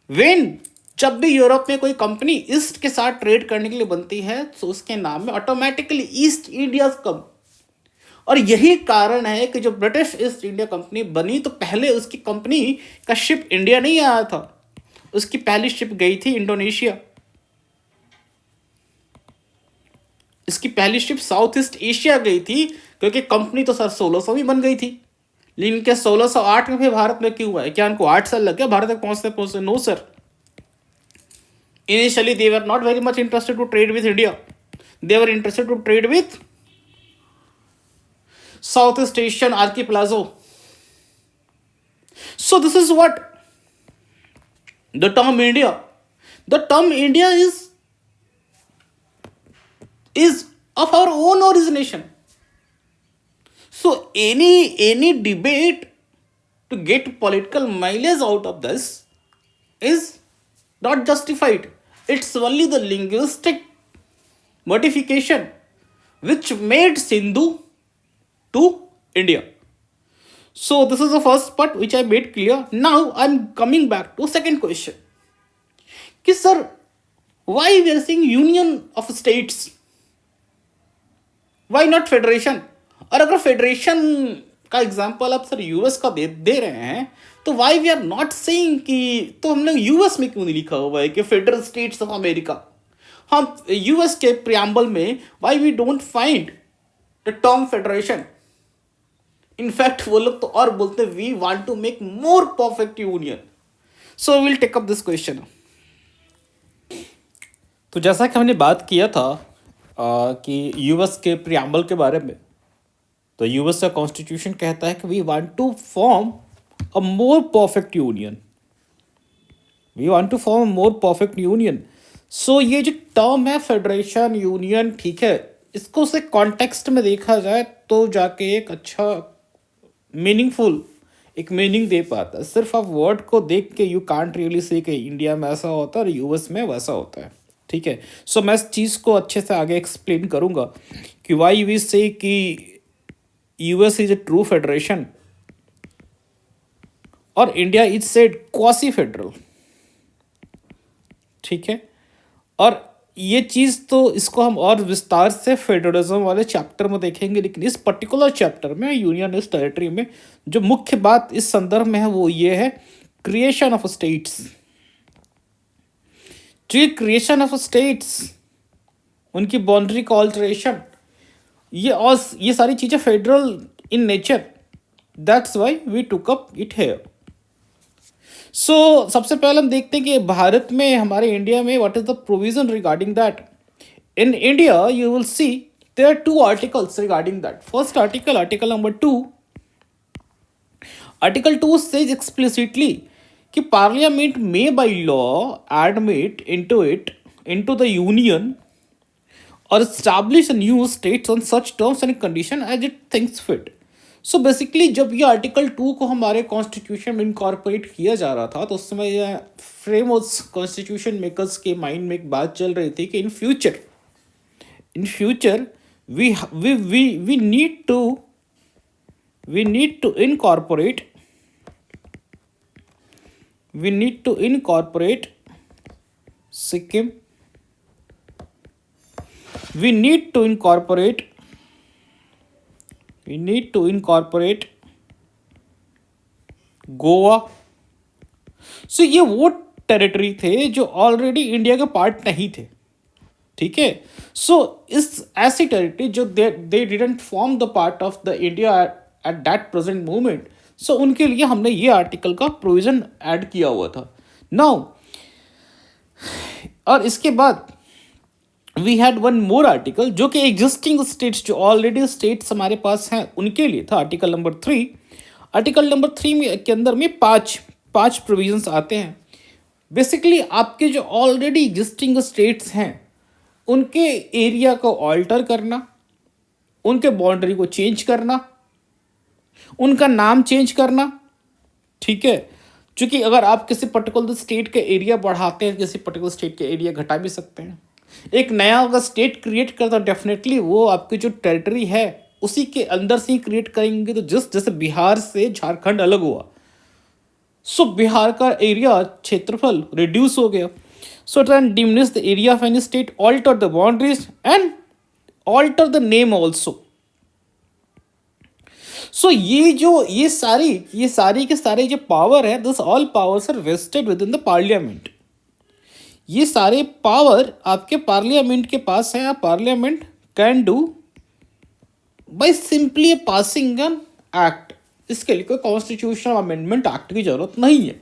A: when जब भी यूरोप में कोई कंपनी ईस्ट के साथ ट्रेड करने के लिए बनती है तो उसके नाम में ऑटोमेटिकली ईस्ट इंडिया कम. और यही कारण है कि जो ब्रिटिश ईस्ट इंडिया कंपनी बनी तो पहले उसकी कंपनी का शिप इंडिया नहीं आया था, उसकी पहली शिप गई थी इंडोनेशिया. इसकी पहली शिप साउथ ईस्ट एशिया गई थी क्योंकि कंपनी तो सर 1600 में बन गई थी. लेकिन इनके 1608 में फिर भारत में क्यों हुआ है? क्या इनको 8 साल लग गया भारत तक पहुंचते? No sir. Initially they were not very much interested to trade with India. They were interested to trade with Southeast Asian archipelago. So this is what the term India. The term India is of our own origination. So any debate to get political mileage out of this is not justified. It's only the linguistic modification which made Sindhu to India. So this is the first part which I made clear. Now I'm coming back to second question. कि sir, why we are saying union of states? Why not federation? और अगर federation का example आप sir US का दे रहे हैं तो why we are not saying कि, तो हमने यूएस में क्यों नहीं लिखा हुआ है कि फेडरल स्टेट्स ऑफ अमेरिका? हम यूएस के प्रियम्बल में why we don't find the term federation? In fact वो लोग तो और बोलते हैं we want to make more perfect union. So will take up this question. तो जैसा कि हमने बात किया था कि यूएस के प्रियम्बल के बारे में, तो यूएस का कॉन्स्टिट्यूशन कहता है कि we want to form a more perfect union. We want to form a more perfect union. So ये जो टर्म है फेडरेशन, यूनियन, ठीक है, इसको से कॉन्टेक्स्ट में देखा जाए तो जाके एक अच्छा मीनिंगफुल एक मीनिंग दे पाता है. सिर्फ आप वर्ड को देख के यू कांट रियली से कि इंडिया में ऐसा होता है और यूएस में वैसा होता है. ठीक है, सो मैं इस चीज़ को अच्छे से आगे एक्सप्लेन करूंगा कि वाई वी से कि US is a true federation और India is said quasi federal. ठीक है, और ये चीज़ तो इसको हम और विस्तार से फेडरलिज्म वाले चैप्टर में देखेंगे, लेकिन इस पर्टिकुलर चैप्टर में यूनियन इस टेरिटरी में जो मुख्य बात इस संदर्भ में है वो ये है क्रिएशन ऑफ स्टेट्स. जो क्रिएशन ऑफ स्टेट्स, उनकी बाउंड्री का ऑल्टरेशन, ये सारी चीज़ें federal in nature. That's why we took up it here. So सबसे पहले हम देखते हैं कि भारत में, हमारे इंडिया में, what is the provision regarding that. In India you will see there are two articles regarding that. First article, article number 2. Article 2 says explicitly कि parliament may by law admit into the union और establish new states on such terms and condition as it thinks fit. So basically जब ये article 2 को हमारे constitution में incorporate किया जा रहा था तो उस समय यह फ्रेम ऑफ कॉन्स्टिट्यूशन मेकर्स के माइंड में एक बात चल रही थी कि in future we need to incorporate Sikkim, we need to incorporate Goa. So ये वो टेरिटरी थे जो ऑलरेडी इंडिया का पार्ट नहीं थे. ठीक है, सो इस ऐसी टेरिटरी जो they didn't form the part of the India at that present moment, so उनके लिए हमने ये आर्टिकल का प्रोविजन ऐड किया हुआ था. नाउ और इसके बाद we had one more article जो कि एग्जिस्टिंग स्टेट्स, जो ऑलरेडी स्टेट्स हमारे पास हैं, उनके लिए था. Article number 3. आर्टिकल नंबर 3 में के अंदर में पांच प्रोविजंस आते हैं. बेसिकली आपके जो ऑलरेडी एग्जिस्टिंग स्टेट्स हैं उनके एरिया को ऑल्टर करना, उनके बाउंड्री को चेंज करना, उनका नाम चेंज करना. ठीक है, क्योंकि अगर आप किसी पर्टिकुलर स्टेट के एरिया बढ़ाते हैं, किसी पर्टिकुलर स्टेट के एरिया घटा भी सकते हैं. एक नया अगर स्टेट क्रिएट करता है डेफिनेटली वो आपकी जो टेरिटरी है उसी के अंदर से ही क्रिएट करेंगे. तो जैसे बिहार से झारखंड अलग हुआ, सो बिहार का एरिया क्षेत्रफल रिड्यूस हो गया. So then diminish the area of any state, alter the boundaries and alter the name also. So ये सारी के सारे जो पावर है, this all powers are vested within the parliament. ये सारे पावर आपके पार्लियामेंट के पास है. Parliament can do by simply passing an act. इसके लिए कोई कॉन्स्टिट्यूशनल अमेंडमेंट एक्ट की जरूरत नहीं है.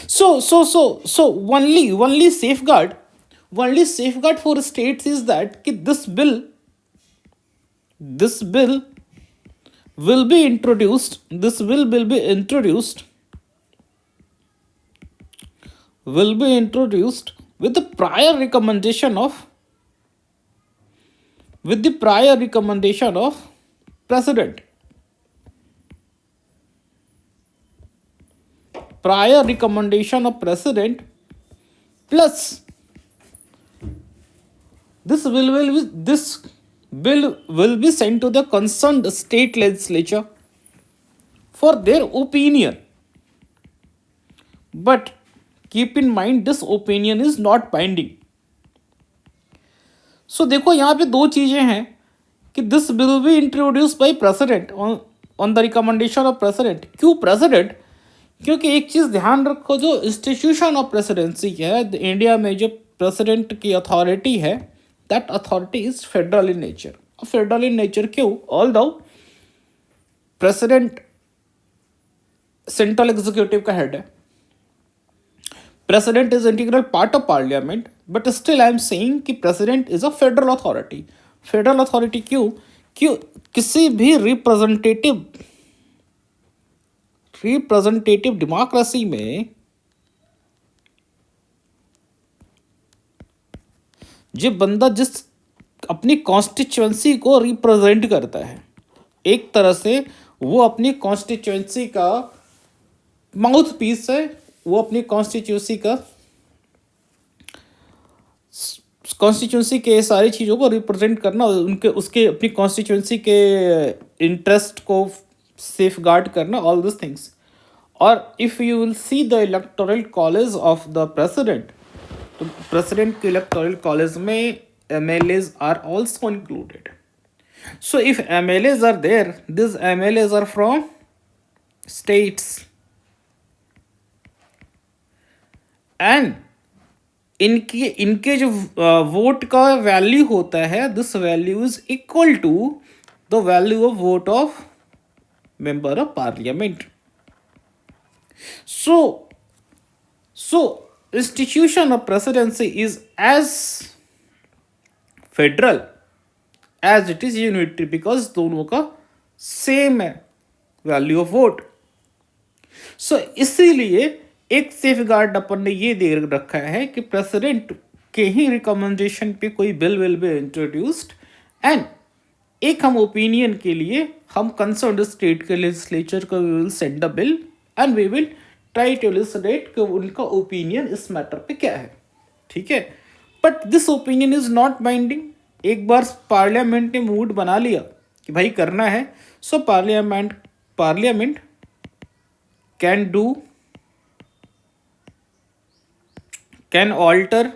A: So only safeguard for states is that कि this bill will be introduced with the prior recommendation of president. Prior recommendation of president, plus this bill will be sent to the concerned state legislature for their opinion. But keep in mind this opinion is not binding. So देखो यहाँ पे दो चीज़ें हैं कि this will be introduced by president on the recommendation of president. क्यों president? क्योंकि एक चीज ध्यान रखो, जो इंस्टीट्यूशन ऑफ प्रेसिडेंसी है इंडिया में, जो प्रेसिडेंट की अथॉरिटी है, that authority is federal in nature. Federal in nature क्यों? Although president central executive का हेड है, president is integral part of parliament, but still I am saying कि president is a federal authority. Federal authority क्यों? क्यों किसी भी representative democracy में जो बंदा जिस अपनी कॉन्स्टिट्यूएंसी को रिप्रेजेंट करता है, एक तरह से वो अपनी कॉन्स्टिट्यूएंसी का माउथ पीस है, वो अपनी कॉन्स्टिट्यूंसी के सारी चीज़ों को रिप्रेजेंट करना, उनके उसके अपनी कॉन्स्टिट्यूंसी के इंटरेस्ट को सेफ गार्ड करना, ऑल दिस थिंग्स. और if you will see the electoral college of the president, तो प्रेसिडेंट के इलेक्टोरल कॉलेज में MLAs are also included. So if MLAs are there, these MLAs are from states, and इनके जो vote का value होता है, this value is equal to the value of vote of member of parliament. So institution of presidency is as federal as it is unitary, because दोनों का same है value of vote. सो इसीलिए एक safe guard अपन ने ये दे रखा है कि प्रेसिडेंट के ही रिकमेंडेशन पे कोई bill will be introduced, and एक हम ओपिनियन के लिए हम कंसर्न स्टेट के लेजिस्लेचर को we will send the bill and we will try to elucidate कि उनका ओपिनियन इस मैटर पे क्या है. ठीक है, but this opinion is not binding. एक बार पार्लियामेंट ने मूड बना लिया कि भाई करना है, so parliament can alter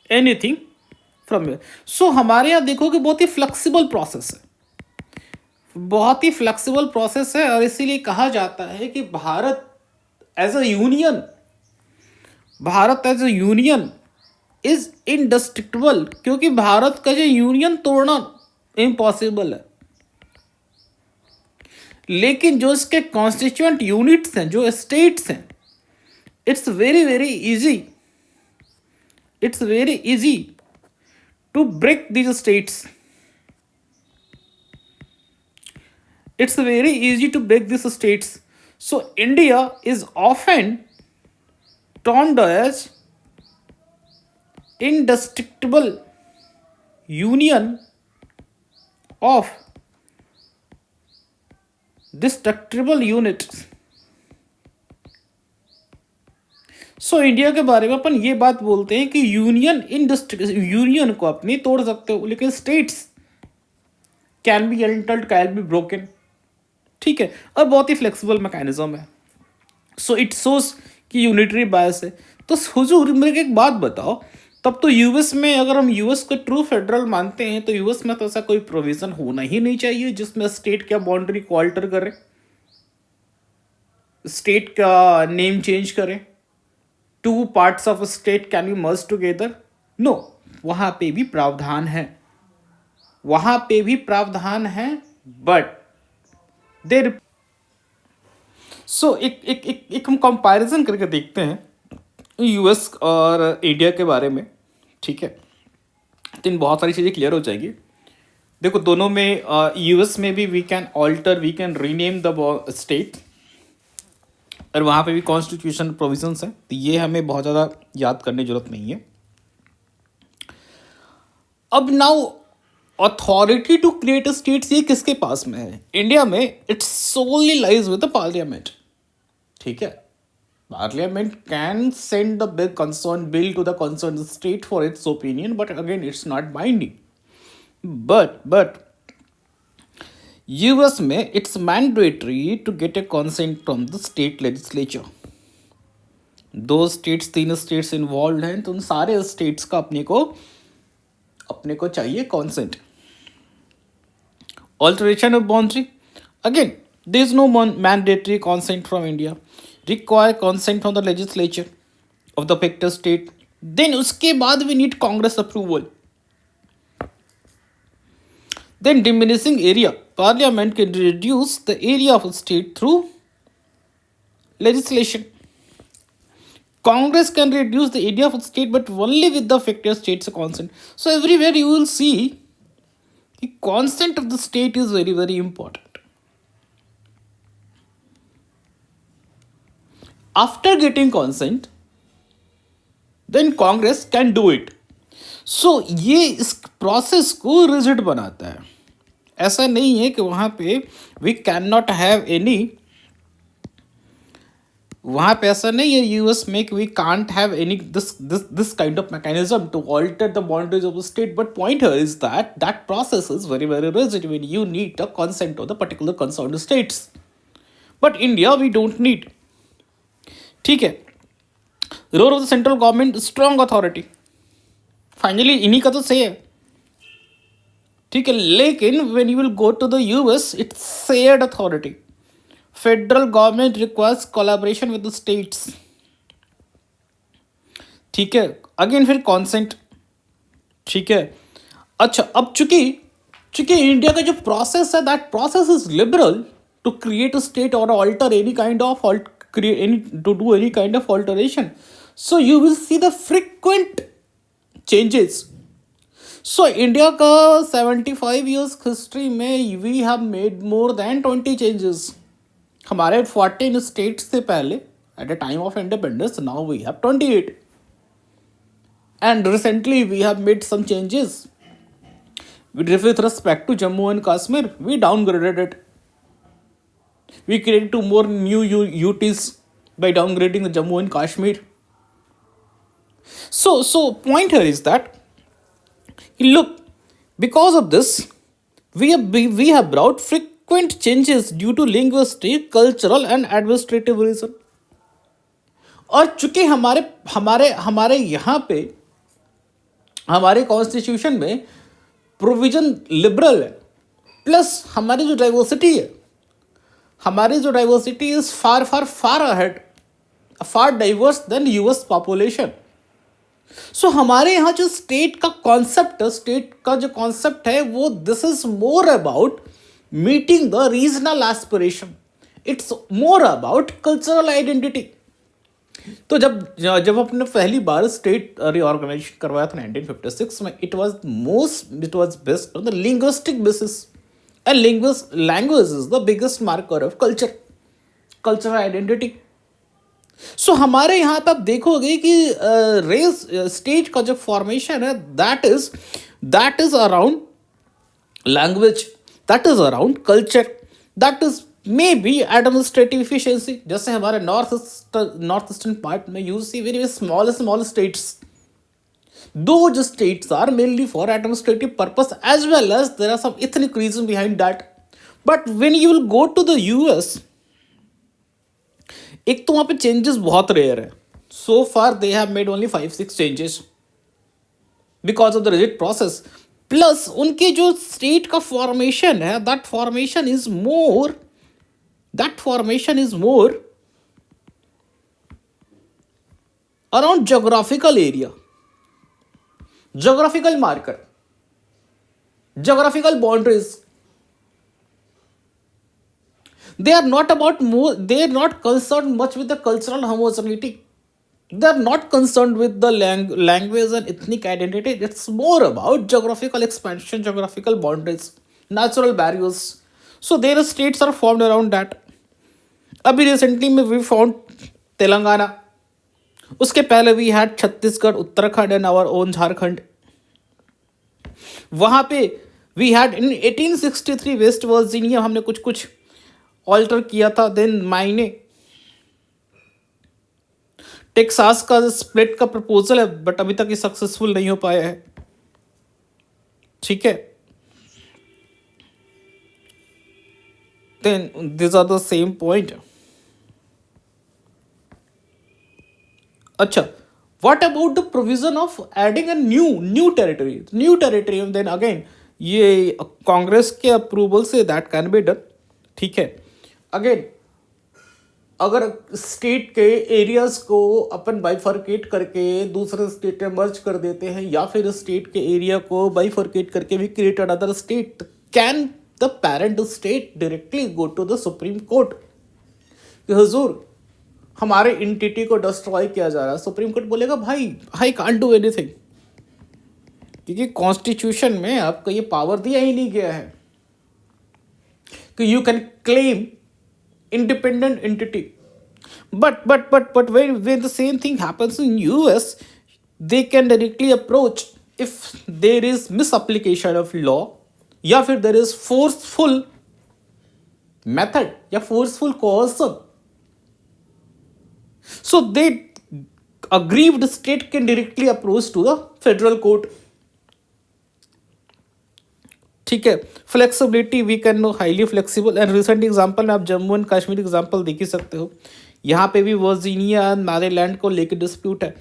A: anything from here. So हमारे यहाँ देखो कि बहुत ही फ्लेक्सिबल प्रोसेस है, बहुत ही फ्लेक्सिबल प्रोसेस है. और इसीलिए कहा जाता है कि Bharat as a union is indestructible, क्योंकि भारत का जो यूनियन तोड़ना इम्पॉसिबल है. लेकिन जो इसके कॉन्स्टिट्यूएंट यूनिट्स हैं, जो स्टेट्स हैं, it's very easy to break these states. It's very easy to break these states. So India is often termed as indestructible union of destructible units. So India के बारे में अपन ये बात बोलते हैं कि यूनियन को अपनी तोड़ सकते हो, लेकिन states can be altered, can be broken. ठीक है, और बहुत ही फ्लेक्सिबल मैकेनिज्म है. सो इट शोज कि यूनिटरी बायस है. तो हुजूर मेरे को एक बात बताओ, तब तो यूएस में, अगर हम यूएस को ट्रू फेडरल मानते हैं, तो यूएस में तो ऐसा कोई प्रोविजन होना ही नहीं चाहिए जिसमें स्टेट क्या बाउंड्री को ऑल्टर करे, स्टेट का नेम चेंज करे, two parts of state can be merge together. No, वहां पे भी प्रावधान है, बट देर. सो एक हम कंपैरिजन करके देखते हैं यूएस और इंडिया के बारे में. ठीक है, तो इन बहुत सारी चीज़ें क्लियर हो जाएगी. देखो, दोनों में यूएस में भी we can rename the state, और वहाँ पे भी कॉन्स्टिट्यूशन प्रोविजंस हैं, तो ये हमें बहुत ज़्यादा याद करने की जरूरत नहीं है. अब now authority to create states ये किसके पास में है? इंडिया में it's solely lies with the parliament. ठीक है, parliament can send the big concern bill to the concern state for its opinion, but again it's not binding. But US में it's mandatory to get a consent from the state legislature. 3 states involve हैं, तो उन सारे states का अपने को चाहिए consent. Alteration of boundary, again there is no mandatory consent from India. require consent from the legislature of the affected state. Then उसके बाद we need Congress approval. Then diminishing area. Parliament can reduce the area of a state through legislation. Congress can reduce the area of a state, but only with the affected state's consent. So everywhere you will see the consent of the state is very, very important. After getting consent, then Congress can do it. सो ये इस process को rigid बनाता है. ऐसा नहीं है कि वहाँ पे we can not have any, वहाँ पे ऐसा नहीं है यूएस में कि we can't have any this kind of mechanism to alter the boundaries of the state. But point here is that process is very very rigid when you need the consent of the particular concerned states. But India we don't need. ठीक है. Role of the central government, strong authority. Finally इन्हीं का तो से है. ठीक है. लेकिन when you will go to the US it's shared authority. Federal government requires collaboration with the states. ठीक है. अगेन फिर कॉन्सेंट. ठीक है. अच्छा, अब चूंकि इंडिया का जो प्रोसेस है that process is liberal to create a state और alter any kind of to do any kind of alteration. So you will see the frequent changes. So India का 75 years history में we have made more than 20 changes. हमारे 14 states से पहले at the time of independence, now we have 28. And recently we have made some changes. With respect to Jammu and Kashmir, we downgraded it. We created 2 more new UTs by downgrading the Jammu and Kashmir. So point here is that, look, because of this, we have brought frequent changes due to linguistic, cultural and administrative reason. और चूंकि हमारे यहाँ पे हमारे constitution में provision liberal है, plus हमारी जो डाइवर्सिटी है, हमारी जो diversity is far ahead, far diverse than US population. So हमारे यहाँ जो स्टेट का कॉन्सेप्ट है, स्टेट का जो कॉन्सेप्ट है वो this is more about meeting the regional aspiration. It's more about cultural identity. तो जब अपने पहली बार स्टेट रीऑर्गेनाइजेशन करवाया था 1956 में, it was based on the linguistic basis. And language is the biggest marker of cultural identity. So हमारे यहाँ पे आप देखोगे कि रेस स्टेट का जो फॉर्मेशन है that is around language, that is around culture, that is maybe administrative efficiency. जैसे हमारे नॉर्थ ईस्टर्न पार्ट में you see very small states. Those states are mainly for administrative purpose, as well as there are some ethnic reasons behind that. But when you will go to the US, एक तो वहाँ पे changes बहुत rare है. So far they have made only 5-6 changes because of the rigid process. Plus उनके जो state का formation है, that formation is more around geographical area. Geographical marker, geographical boundaries. They are not concerned much with the cultural homogeneity. They are not concerned with the language and ethnic identity. It's more about geographical expansion, geographical boundaries, natural barriers. So their states are formed around that. अभी recently में we found Telangana. उसके पहले we had Chhattisgarh, Uttarakhand and our own Jharkhand. वहां पे we had in 1863 West Virginia हमने कुछ alter किया था. देन मायने टेक्सास का स्प्लिट का प्रपोजल है, बट अभी तक ये सक्सेसफुल नहीं हो पाया है. ठीक है. Then this are the same point. अच्छा, what about the provision of adding a new territory? Then again ये कांग्रेस के अप्रूवल से that can be done. ठीक है. अगेन अगर स्टेट के एरियाज को अपन बाइफर्केट करके दूसरे स्टेट में मर्ज कर देते हैं, या फिर स्टेट के एरिया को बाइफर्केट करके भी create another state, can the parent state directly go to the Supreme Court कि हुजूर हमारे इंटिटी को डिस्ट्रॉय किया जा रहा है? सुप्रीम कोर्ट बोलेगा भाई आई कांट डू एनीथिंग, क्योंकि कॉन्स्टिट्यूशन में आपको ये पावर दिया ही नहीं गया है कि you can claim independent entity. But when the same thing happens in US, they can directly approach if there is misapplication of law, या फिर there is forceful method या forceful coercion. So they aggrieved state can directly approach to the federal court. ठीक है, flexibility we can no highly flexible. And recent example में आप Jammu and Kashmir example देख ही सकते हो, यहाँ पे भी वर्जीनिया एंड मैरीलैंड को लेकर डिस्प्यूट है।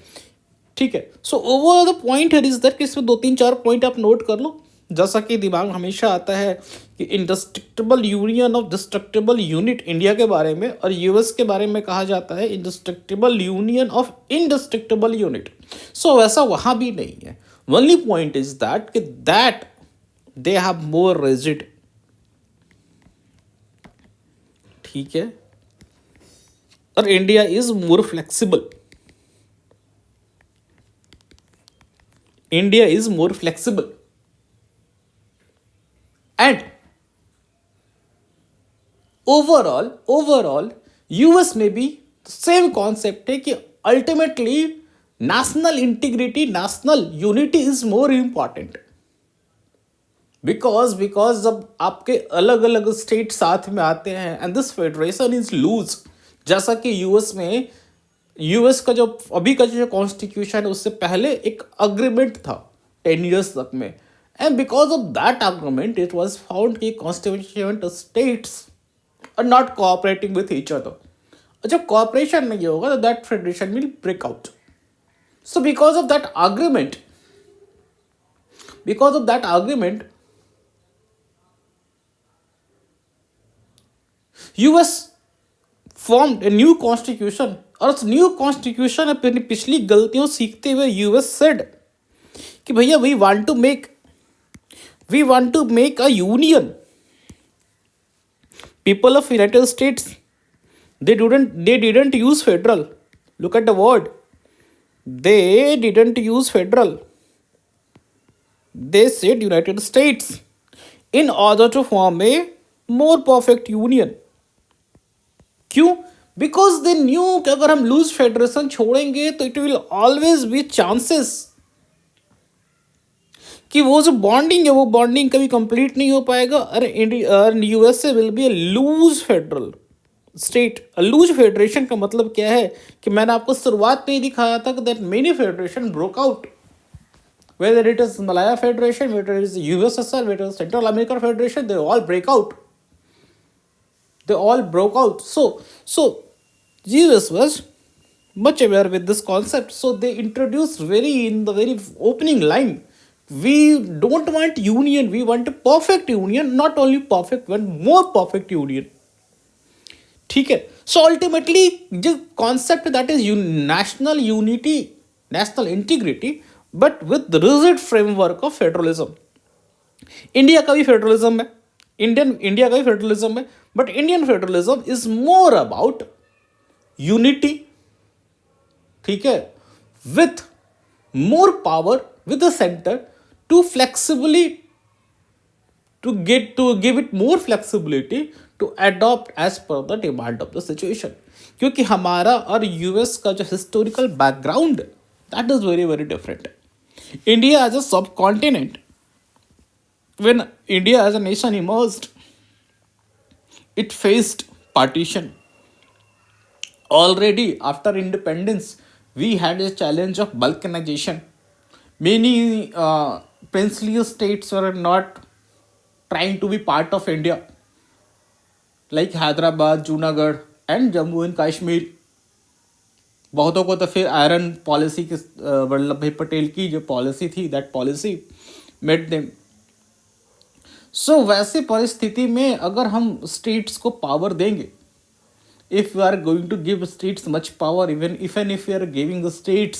A: ठीक है, so over the point is that कि इसमें 2-3-4 पॉइंट आप नोट कर लो। जैसा कि दिमाग हमेशा आता है कि indestructible union of destructible unit India के बारे में, और यूएस के बारे में कहा जाता है indestructible union of indestructible unit. So वैसा वहाँ भी नहीं है। ओनली पॉइंट इज दैट कि that they have more rigid, ठीक है, और India is more flexible. India is more flexible and overall US में भी सेम कॉन्सेप्ट है कि ultimately national integrity, national unity is more important. Because जब आपके अलग अलग स्टेट साथ में आते हैं and this federation is loose, जैसा कि यूएस का जो अभी का जो कॉन्स्टिट्यूशन है उससे पहले एक अग्रीमेंट था 10 years तक में, and because of that agreement it was found कि constituent states are not cooperating with each other. जब कोऑपरेशन नहीं होगा तो that federation will break out. So because of that agreement US formed a new constitution, और उस new constitution अपनी पिछली गलतियों सीखते हुए US said कि भैया we want to make a union. People of United States, they didn't use federal. Look at the word. They didn't use federal. They said United States in order to form a more perfect union. क्यों? Because they knew कि अगर हम loose federation छोड़ेंगे तो it will always be chances कि वो जो bonding है वो बॉन्डिंग कभी कंप्लीट नहीं हो पाएगा। और USA will be a loose federal state. Loose federation का मतलब क्या है कि मैंने आपको शुरुआत में ही दिखाया था कि that many federation broke out, whether it is Malaya Federation, whether it is USSR, whether it is Central American Federation, they all break out. They all broke out. So US was much aware with this concept. So they introduced in the very opening line, we don't want union, we want a perfect union, not only perfect, but more perfect union. ठीक है, so ultimately the concept that is national unity, national integrity, but with the rigid framework of federalism. India का भी federalism है, India का भी federalism है, but Indian federalism is more about unity, ठीक है, with more power with the centre to flexibly to give it more flexibility to adopt as per the demand of the situation. क्योंकि हमारा और US का जो historical background that is very very different. India as a subcontinent, when India as a nation emerged, it faced partition. Already after independence, we had a challenge of balkanization. Many princely states were not trying to be part of India, like Hyderabad, Junagadh and Jammu and Kashmir. बहुतों को तो फिर iron policy की वल्लभ भाई पटेल की जो policy थी, that policy made them. सो वैसे परिस्थिति में अगर हम स्टेट्स को पावर देंगे if we are going to give states much power, even if we are giving the states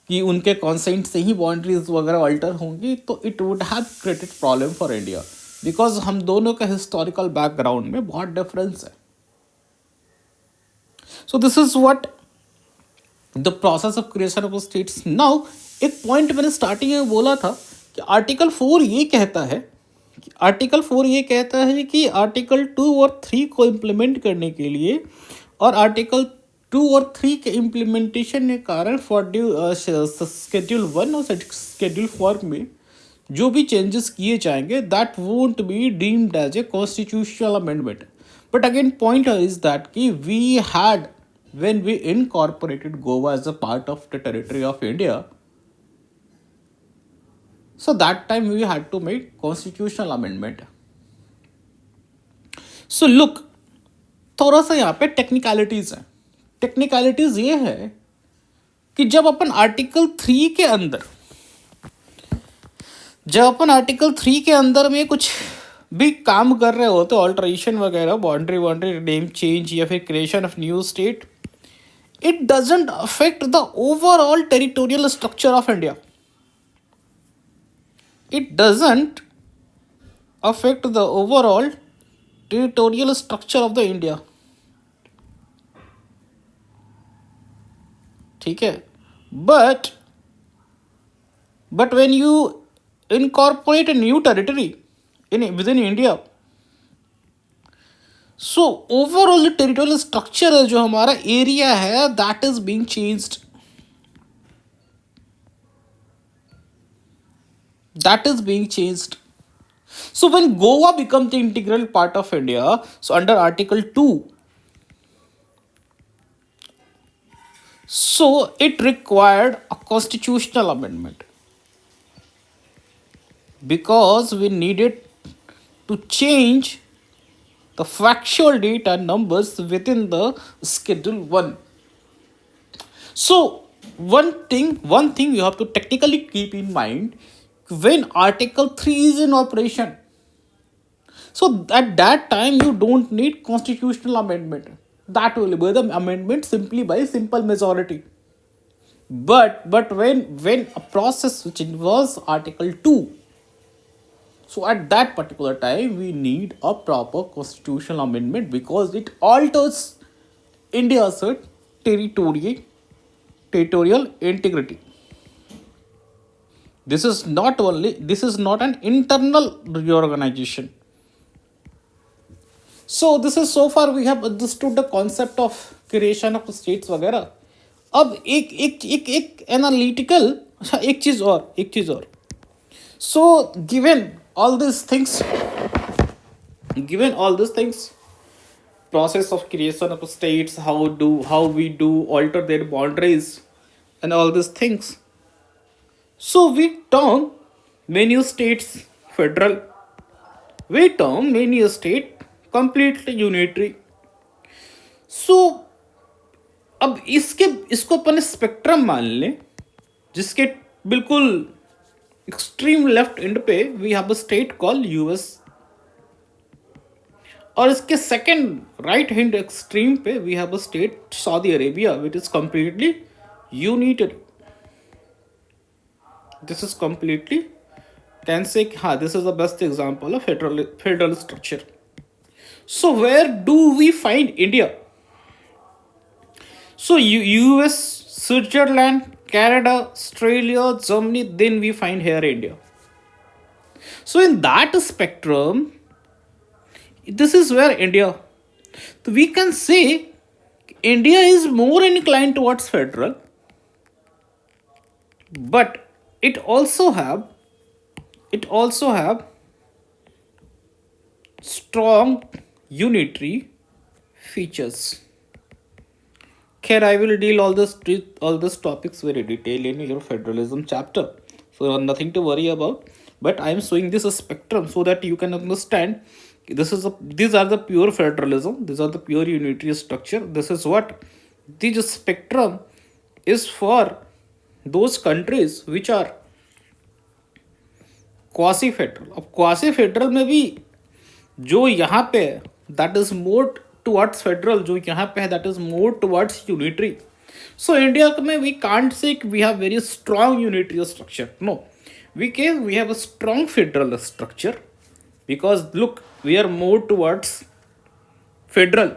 A: कि उनके कॉन्सेंट से ही बाउंड्रीज वगैरह अल्टर होंगी, तो it would have created problem for India, because हम दोनों का हिस्टोरिकल बैकग्राउंड में बहुत डिफरेंस है. So this is what the process of creation of states. Now एक पॉइंट मैंने स्टार्टिंग में बोला था कि आर्टिकल 4 ये कहता है कि आर्टिकल 2 और 3 को इम्प्लीमेंट करने के लिए, और आर्टिकल 2 और 3 के इम्प्लीमेंटेशन के कारण शेड्यूल 1 और शेड्यूल 4 में जो भी चेंजेस किए जाएंगे that won't be deemed as a constitutional amendment. But again point is that कि we had when we incorporated Goa as a part of the territory of India, so that time we had to make constitutional amendment. So look, थोड़ा सा यहाँ पे technicalities है. Technicalities ये है कि जब अपन आर्टिकल 3 के अंदर में कुछ भी काम कर रहे होते, ऑल्ट्रेशन वगैरह, बाउंड्री नेम चेंज या फिर creation of new state, it doesn't affect the overall territorial structure of India. It doesn't affect the overall territorial structure of the India. ठीक है, but when you incorporate a new territory within India, so overall the territorial structure है जो हमारा area है that is being changed. So when Goa becomes the integral part of India, so under article 2, so it required a constitutional amendment because we needed to change the factual data numbers within the schedule 1. So one thing you have to technically keep in mind when article 3 is in operation, so at that time you don't need constitutional amendment, that will be the amendment simply by simple majority. But when a process which involves article 2, so at that particular time, we need a proper constitutional amendment because it alters India's territorial integrity. This is not an internal reorganization. So this is, so far we have understood the concept of creation of states वगैरह. अब एक analytical एक चीज और. So given all these things, process of creation of states, how we do alter their boundaries and all these things, so we term many states federal, we term many state completely unitary. So अब इसको अपन spectrum मान लें जिसके बिल्कुल extreme left end पे we have a state call US, और इसके second right hand extreme पे we have a state Saudi Arabia which is completely united. This is completely can say हाँ this is the best example of federal structure. So where do we find India? So US, Switzerland, Canada, Australia, Germany, then we find here India. So in that spectrum, this is where India, so we can say India is more inclined towards federal, but it also have strong unitary features. Here I will deal all this topics very detail in your federalism chapter, so nothing to worry about. But I am showing this a spectrum so that you can understand these are the pure federalism, these are the pure unitary structure. This is what this spectrum is for those countries which are quasi federal. अब quasi federal में भी जो यहाँ पे that is more towards federal, जो यहाँ पे है that is more towards unitary. So India में we can't say we have very strong unitary structure. No, we have a strong federal structure because look we are more towards federal.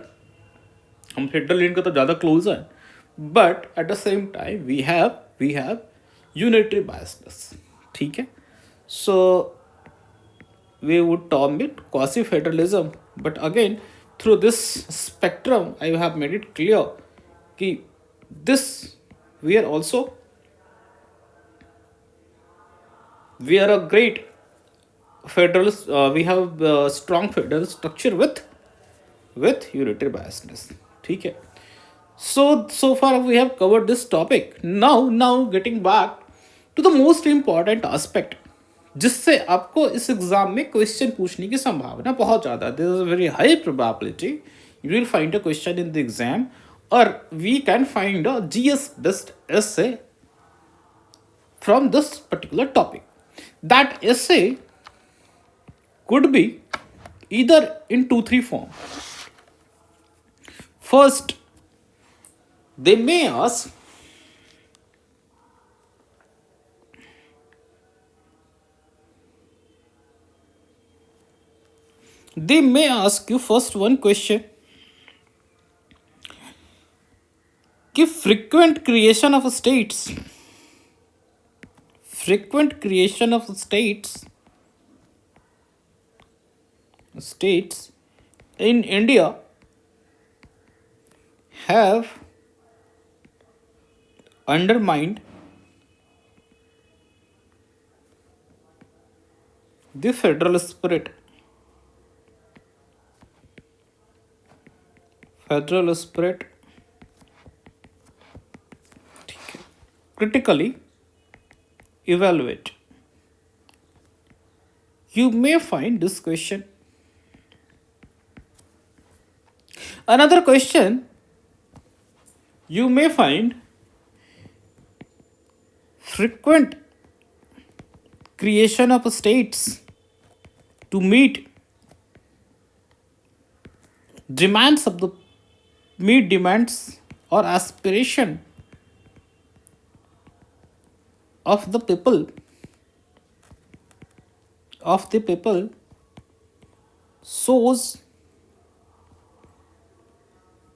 A: हम federal इनका तो ज़्यादा close है, but at the same time we have unitary biasness. ठीक है. सो we would term it quasi-federalism. But again, through this spectrum, I have made it clear कि this we are also we are a great federal. We have strong federal structure with unitary biasness. ठीक है. So far we have covered this topic. Now getting back to the most important aspect जिससे आपको इस exam में question पूछने की संभावना बहुत ज़्यादा है. There is a very high probability you will find a question in the exam, और we can find a GS based essay from this particular topic. That essay could be either in 2-3 forms. First, they may ask you first one question कि frequent creation of states in India have undermined the federal spirit. Critically evaluate. You may find this question. Another question you may find: frequent creation of states to meet demands or aspiration of the people shows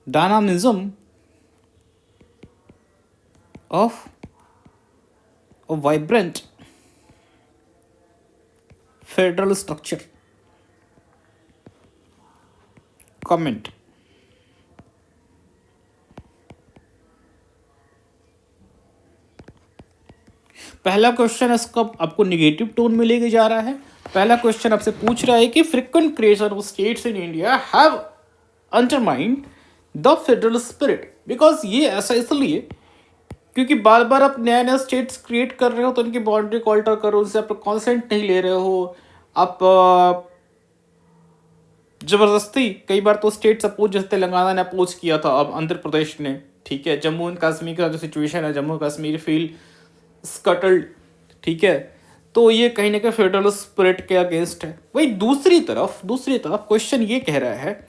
A: dynamism of a vibrant federal structure. Comment. पहला question इसका आपको negative tone में लेके जा रहा है. पहला question आपसे पूछ रहा है कि frequent creation of states in India have undermined the federal spirit. Because ये ऐसा इसलिए क्योंकि बार बार आप नए नए स्टेट्स क्रिएट कर रहे हो, तो उनकी बाउंड्री को ऑल्टर करो, उनसे आप कॉन्सेंट नहीं ले रहे हो, आप जबरदस्ती. कई बार तो स्टेट सपोज जैसे तेलंगाना ने अपोज किया था, अब आंध्र प्रदेश ने. ठीक है. जम्मू एंड कश्मीर का जो सिचुएशन है, जम्मू कश्मीर फील स्कटल्ड. ठीक है. तो ये कहीं ना कहीं फेडरल स्पिरिट के अगेंस्ट है. वही दूसरी तरफ क्वेश्चन ये कह रहा है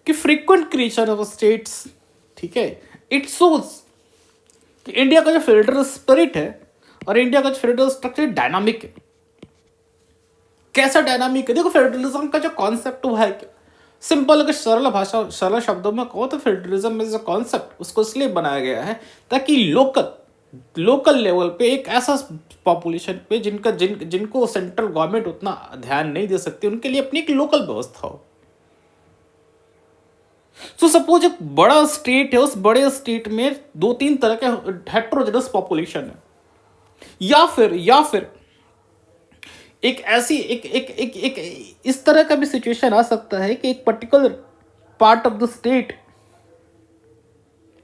A: कि फ्रीक्वेंट क्रिएशन ऑफ स्टेट्स, ठीक है, इट शोज कि इंडिया का जो फेडरल स्पिरिट है और इंडिया का जो फेडरल स्ट्रक्चर डायनामिक है. कैसा डायनामिक है? देखो, फेडरलिज्म का जो कॉन्सेप्ट हुआ है, क्या सिंपल, अगर सरल शब्दों में कहो तो फेडरलिज्म में जो कॉन्सेप्ट उसको इसलिए बनाया गया है ताकि लोकल लेवल पे एक ऐसा पॉपुलेशन पे जिनको सेंट्रल गवर्नमेंट उतना ध्यान नहीं दे सकती, उनके लिए अपनी एक लोकल व्यवस्था हो. तो सपोज एक बड़ा स्टेट है, उस बड़े स्टेट में 2-3 तरह के हेट्रोजेनस पॉपुलेशन है, या फिर एक ऐसी एक इस तरह का भी सिचुएशन आ सकता है कि एक particular part of the state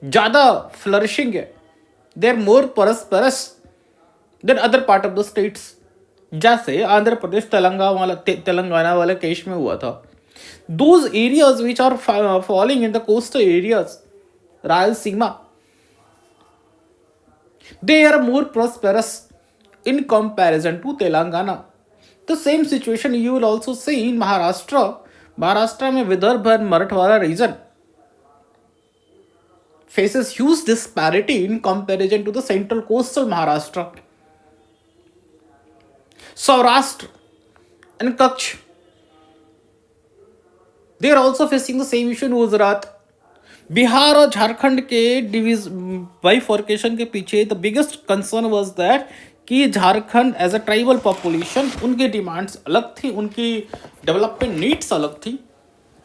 A: ज्यादा फ्लरिशिंग है, they are more prosperous than other part of the states. जैसे आंध्र प्रदेश तेलंगाना वाले केस में हुआ था. Those areas which are falling in the coastal areas, Rayalaseema, they are more prosperous in comparison to Telangana. The same situation you will also see in Maharashtra. Maharashtra में Vidarbha and Marathwada region faces huge disparity in comparison to the central coastal Maharashtra, Saurashtra, and Kutch. They are also facing the same issue in Gujarat. Bihar और झारखंड के डिविज bifurcation के पीछे the biggest concern was that कि Jharkhand as a tribal population, उनकी demands अलग थी, उनकी डेवलपमेंट नीड्स अलग थी,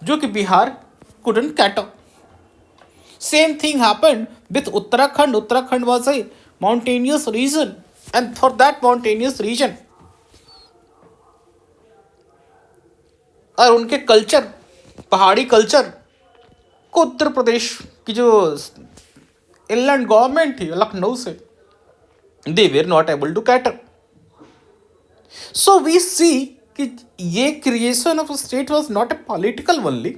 A: जो कि Bihar couldn't cater. Same thing happened with Uttarakhand. Uttarakhand was a mountainous region, and for that mountainous region और उनके कल्चर, पहाड़ी कल्चर को उत्तर प्रदेश की जो इनलैंड गवर्नमेंट थी लखनऊ से, they were not able to cater. So we see कि ये creation of state was not a political only,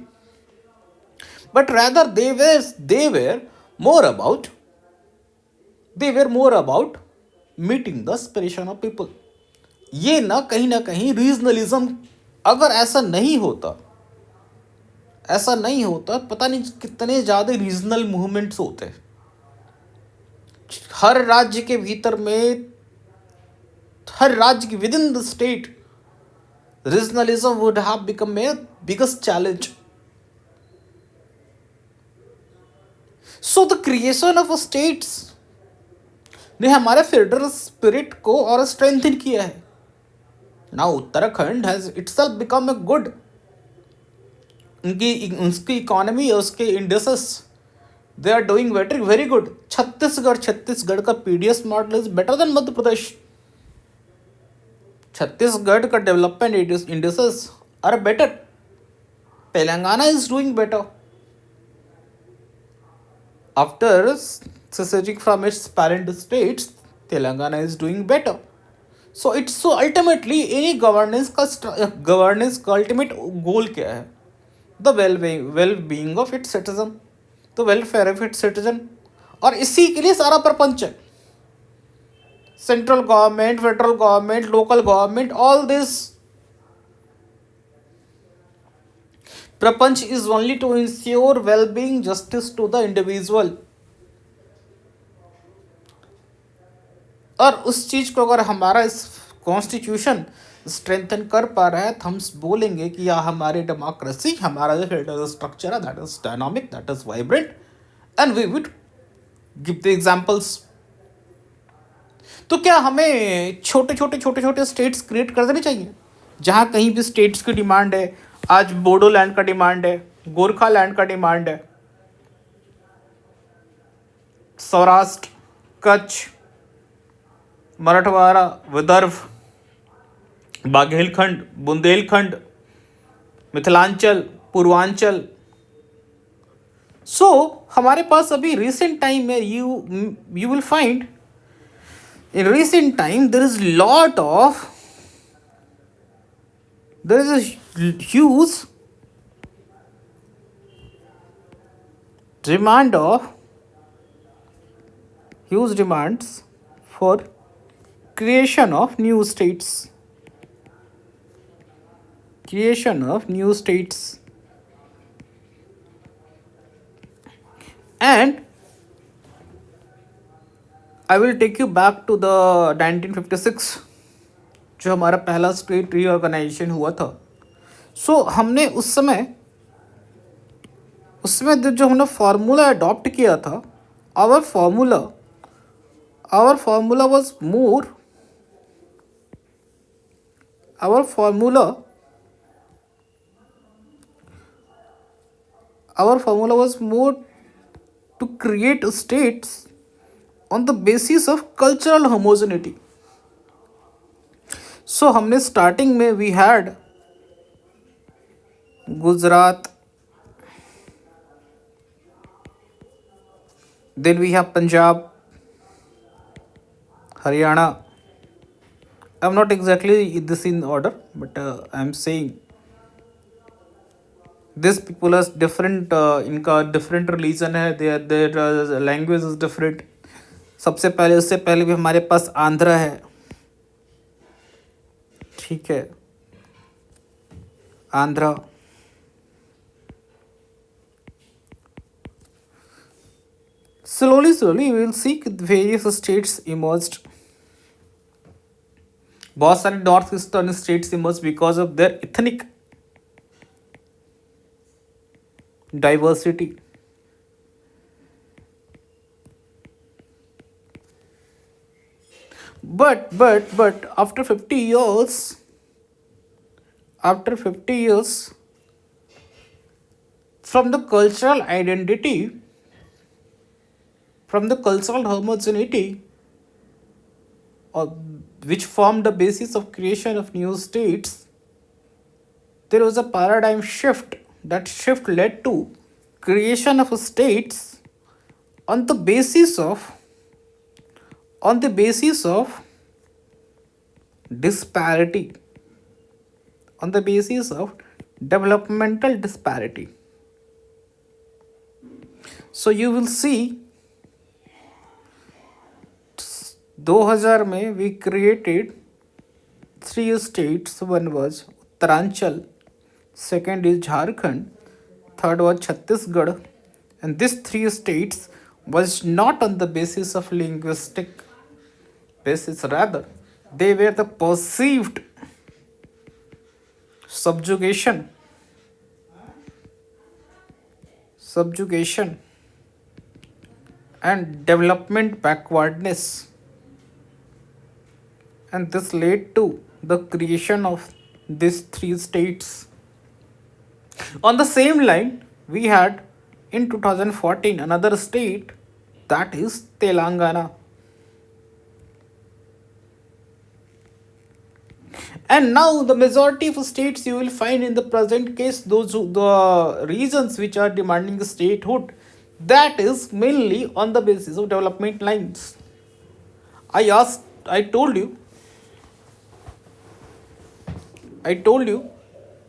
A: but rather they were more about meeting the aspiration of people. ये ना कहीं रीजनलिज्म, अगर ऐसा नहीं होता पता नहीं कितने ज़्यादा रीजनल मूवमेंट्स होते. हर राज्य के भीतर में, हर राज्य के within the state, regionalism would have become a biggest challenge. So the creation of states ने हमारे फेडरल स्पिरिट को और स्ट्रेंथन किया है. Now Uttarakhand has itself become a good, उसकी इकोनॉमी और उसके industries, they are doing very good. Chhattisgarh का PDS model is better than Madhya Pradesh. Chhattisgarh का development industries are better. Telangana is doing better after seceding from its parent states. Telangana is doing better. So ultimately any governance का ultimate goal क्या है? The well-being of its citizen, the welfare of its citizen. और इसी के लिए सारा प्रपंच है. Central government, federal government, local government, all this प्रपंच is only to ensure well-being, justice to the individual. और उस चीज को अगर हमारा इस कॉन्स्टिट्यूशन स्ट्रेंथन कर पा रहा है, तो हम बोलेंगे कि या हमारी डेमोक्रेसी, हमारा जो फेडरल स्ट्रक्चर है, that is dynamic, that is vibrant, and we would give the examples. तो क्या हमें छोटे स्टेट्स क्रिएट कर देने चाहिए, जहाँ कहीं भी स्टेट्स की डिमांड है? आज बोडो लैंड का डिमांड है, गोरखा लैंड का डिमांड है, सौराष्ट्र, कच्छ, मराठवाड़ा, विदर्भ, बाघेलखंड, बुंदेलखंड, मिथिलांचल, पूर्वांचल. सो हमारे पास अभी रिसेंट टाइम में you will find in recent time there is a huge demands for creation of new states. And I will take you back to the 1956, जो हमारा पहला स्टेट रीऑर्गेनाइजेशन हुआ था. सो हमने उसमें जो हमने फार्मूला अडॉप्ट किया था, our formula was more to create states on the basis of cultural homogeneity. So हमने स्टार्टिंग में we had Gujarat, then we have Punjab, Haryana. I'm not exactly this in order, but I'm saying these people are different. इनका different religion है, their language is different. उससे पहले भी हमारे पास आंध्रा है, ठीक है, Andhra. Slowly we will see कि various states emerged. बहुत सारे north eastern states emerge because of their ethnic diversity. But after 50 years from the cultural identity, from the cultural homogeneity, or which formed the basis of creation of new states, there was a paradigm shift. That shift led to creation of states on the basis of disparity, on the basis of developmental disparity. So you will see 2000 में we created 3 states. One was Uttaranchal, second is Jharkhand, third was Chhattisgarh, and these 3 states was not on the basis of linguistic basis, rather they were the perceived subjugation subjugation and development backwardness, and this led to the creation of these 3 states. On the same line, we had in 2014 another state, that is Telangana. And now the majority of states you will find in the present case, the regions which are demanding statehood, that is mainly on the basis of development lines. I told you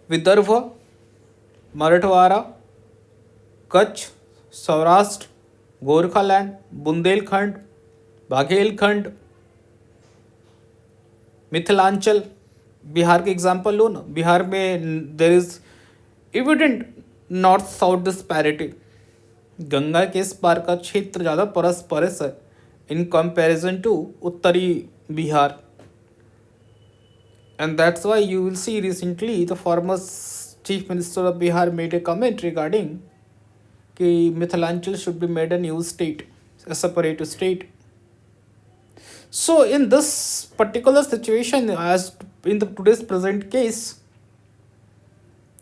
A: Vidarbha, Marathwada, Kutch, Saurashtra, Gorkhaland, Bundelkhand, Baghelkhand, Mithilanchal. Bihar के example लो ना, बिहार में there is evident north south disparity. Ganga के इस पार का क्षेत्र ज़्यादा परस है इन comparison to उत्तरी Bihar. And that's why you will see recently the former chief minister of Bihar made a comment regarding कि Mithilanchal should be made a new state, a separate state. So in this particular situation, as in the today's present case,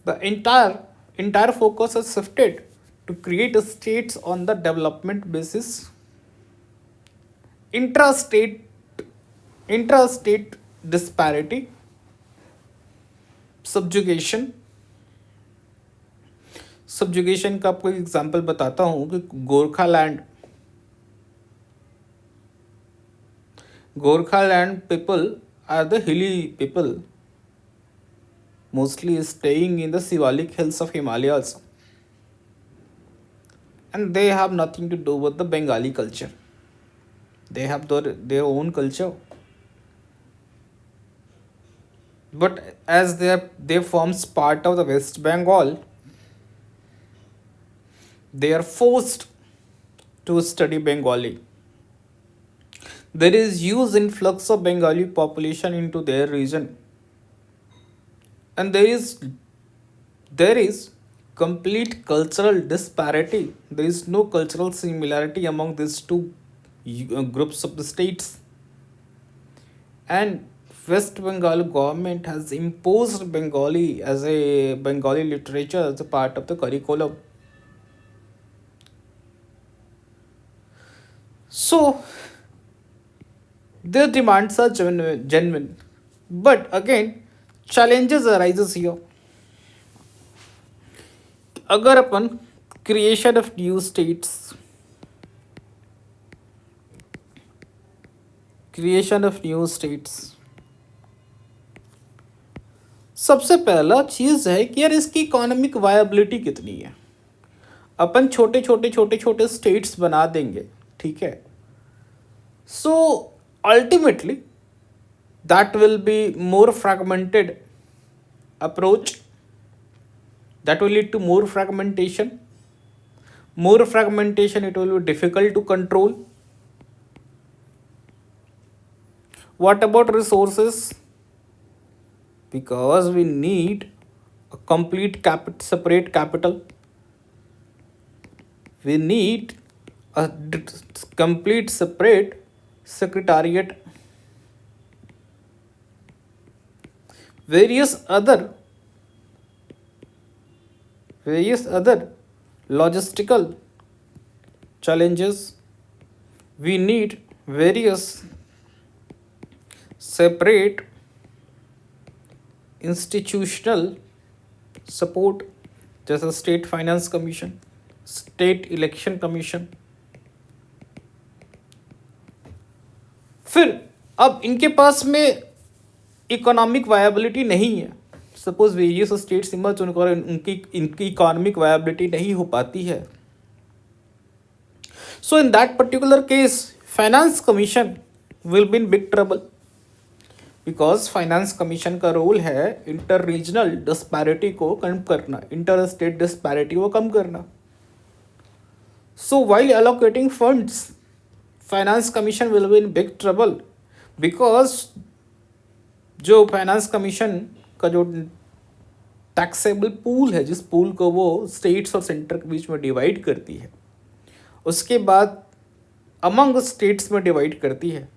A: the entire focus has shifted to create states on the development basis. Intrastate disparity, subjugation का आपको example बताता हूँ कि Gorkhaland people are the hilly people, mostly staying in the Shivalik hills of Himalayas, and they have nothing to do with the Bengali culture. They have their own culture, but as they forms part of the West Bengal, they are forced to study Bengali. There is huge influx of Bengali population into their region, and there is complete cultural disparity. There is no cultural similarity among these two groups of the states, and West Bengal government has imposed Bengali literature as a part of the curriculum. So their demands are genuine. But again, challenges arises here. अगर अपन creation of new states, सबसे पहला चीज़ है कि यार इसकी economic viability कितनी है. अपन छोटे स्टेट्स बना देंगे, ठीक है. सो ultimately that will be more fragmented approach, that will lead to more fragmentation, More fragmentation, it will be difficult to control. What about resources? Because we need a complete separate capital. We need a complete separate secretariat. Various other logistical challenges. We need various separate institutional support, जैसा state finance commission, state election commission. फिर अब इनके पास में economic viability नहीं है. Suppose various states emerge, उनकी economic viability नहीं हो पाती है. So in that particular case finance commission will be in big trouble, because finance commission का रोल है इंटर रीजनल डिस्पैरिटी को कम करना, इंटर स्टेट डिस्पैरिटी को कम करना. So while allocating funds, finance commission will be in big trouble, because जो finance commission का जो टैक्सेबल पूल है, जिस पूल को वो स्टेट्स और सेंटर के बीच में डिवाइड करती है, उसके बाद अमंग स्टेट्स में डिवाइड करती है.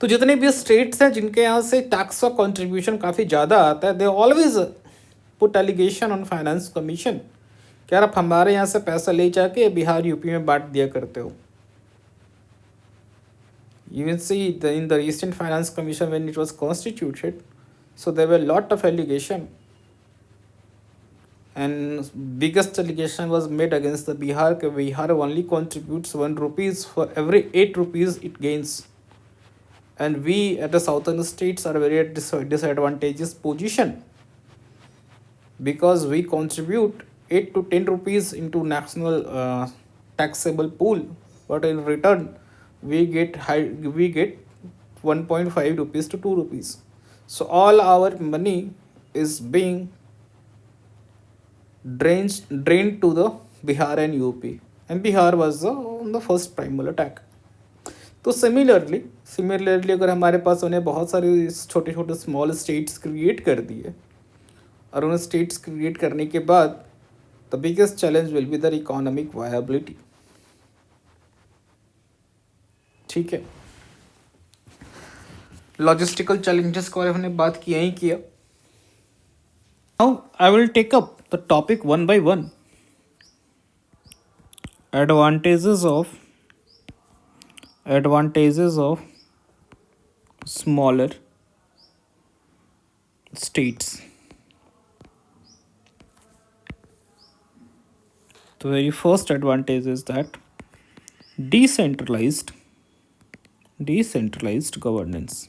A: तो जितने भी स्टेट्स हैं जिनके यहाँ से टैक्स और कंट्रीब्यूशन काफ़ी ज़्यादा आता है, they always put allegation on finance commission कि यार आप हमारे यहाँ से पैसा ले जाके बिहार यूपी में बांट दिया करते हो. You will see in the recent finance commission when it was constituted, so there were a lot of allegation, and biggest allegation was made against the Bihar. Bihar only contributes 1 rupees for every 8 rupees it gains, and we at the southern states are very at disadvantageous position because we contribute 8 to 10 rupees into national taxable pool, but in return we get 1.5 rupees to 2 rupees. So all our money is being drained to the Bihar and UP, and Bihar was the first primal attack. तो similarly अगर हमारे पास उन्हें बहुत सारे छोटे छोटे small states create कर दिए, और उन्हें स्टेट्स क्रिएट करने के बाद the biggest challenge will be the economic viability. ठीक है, लॉजिस्टिकल चैलेंजेस के बारे में हमने बात किया ही किया. Now I will take up the topic one by one. advantages of smaller states. The very first advantage is that decentralized governance.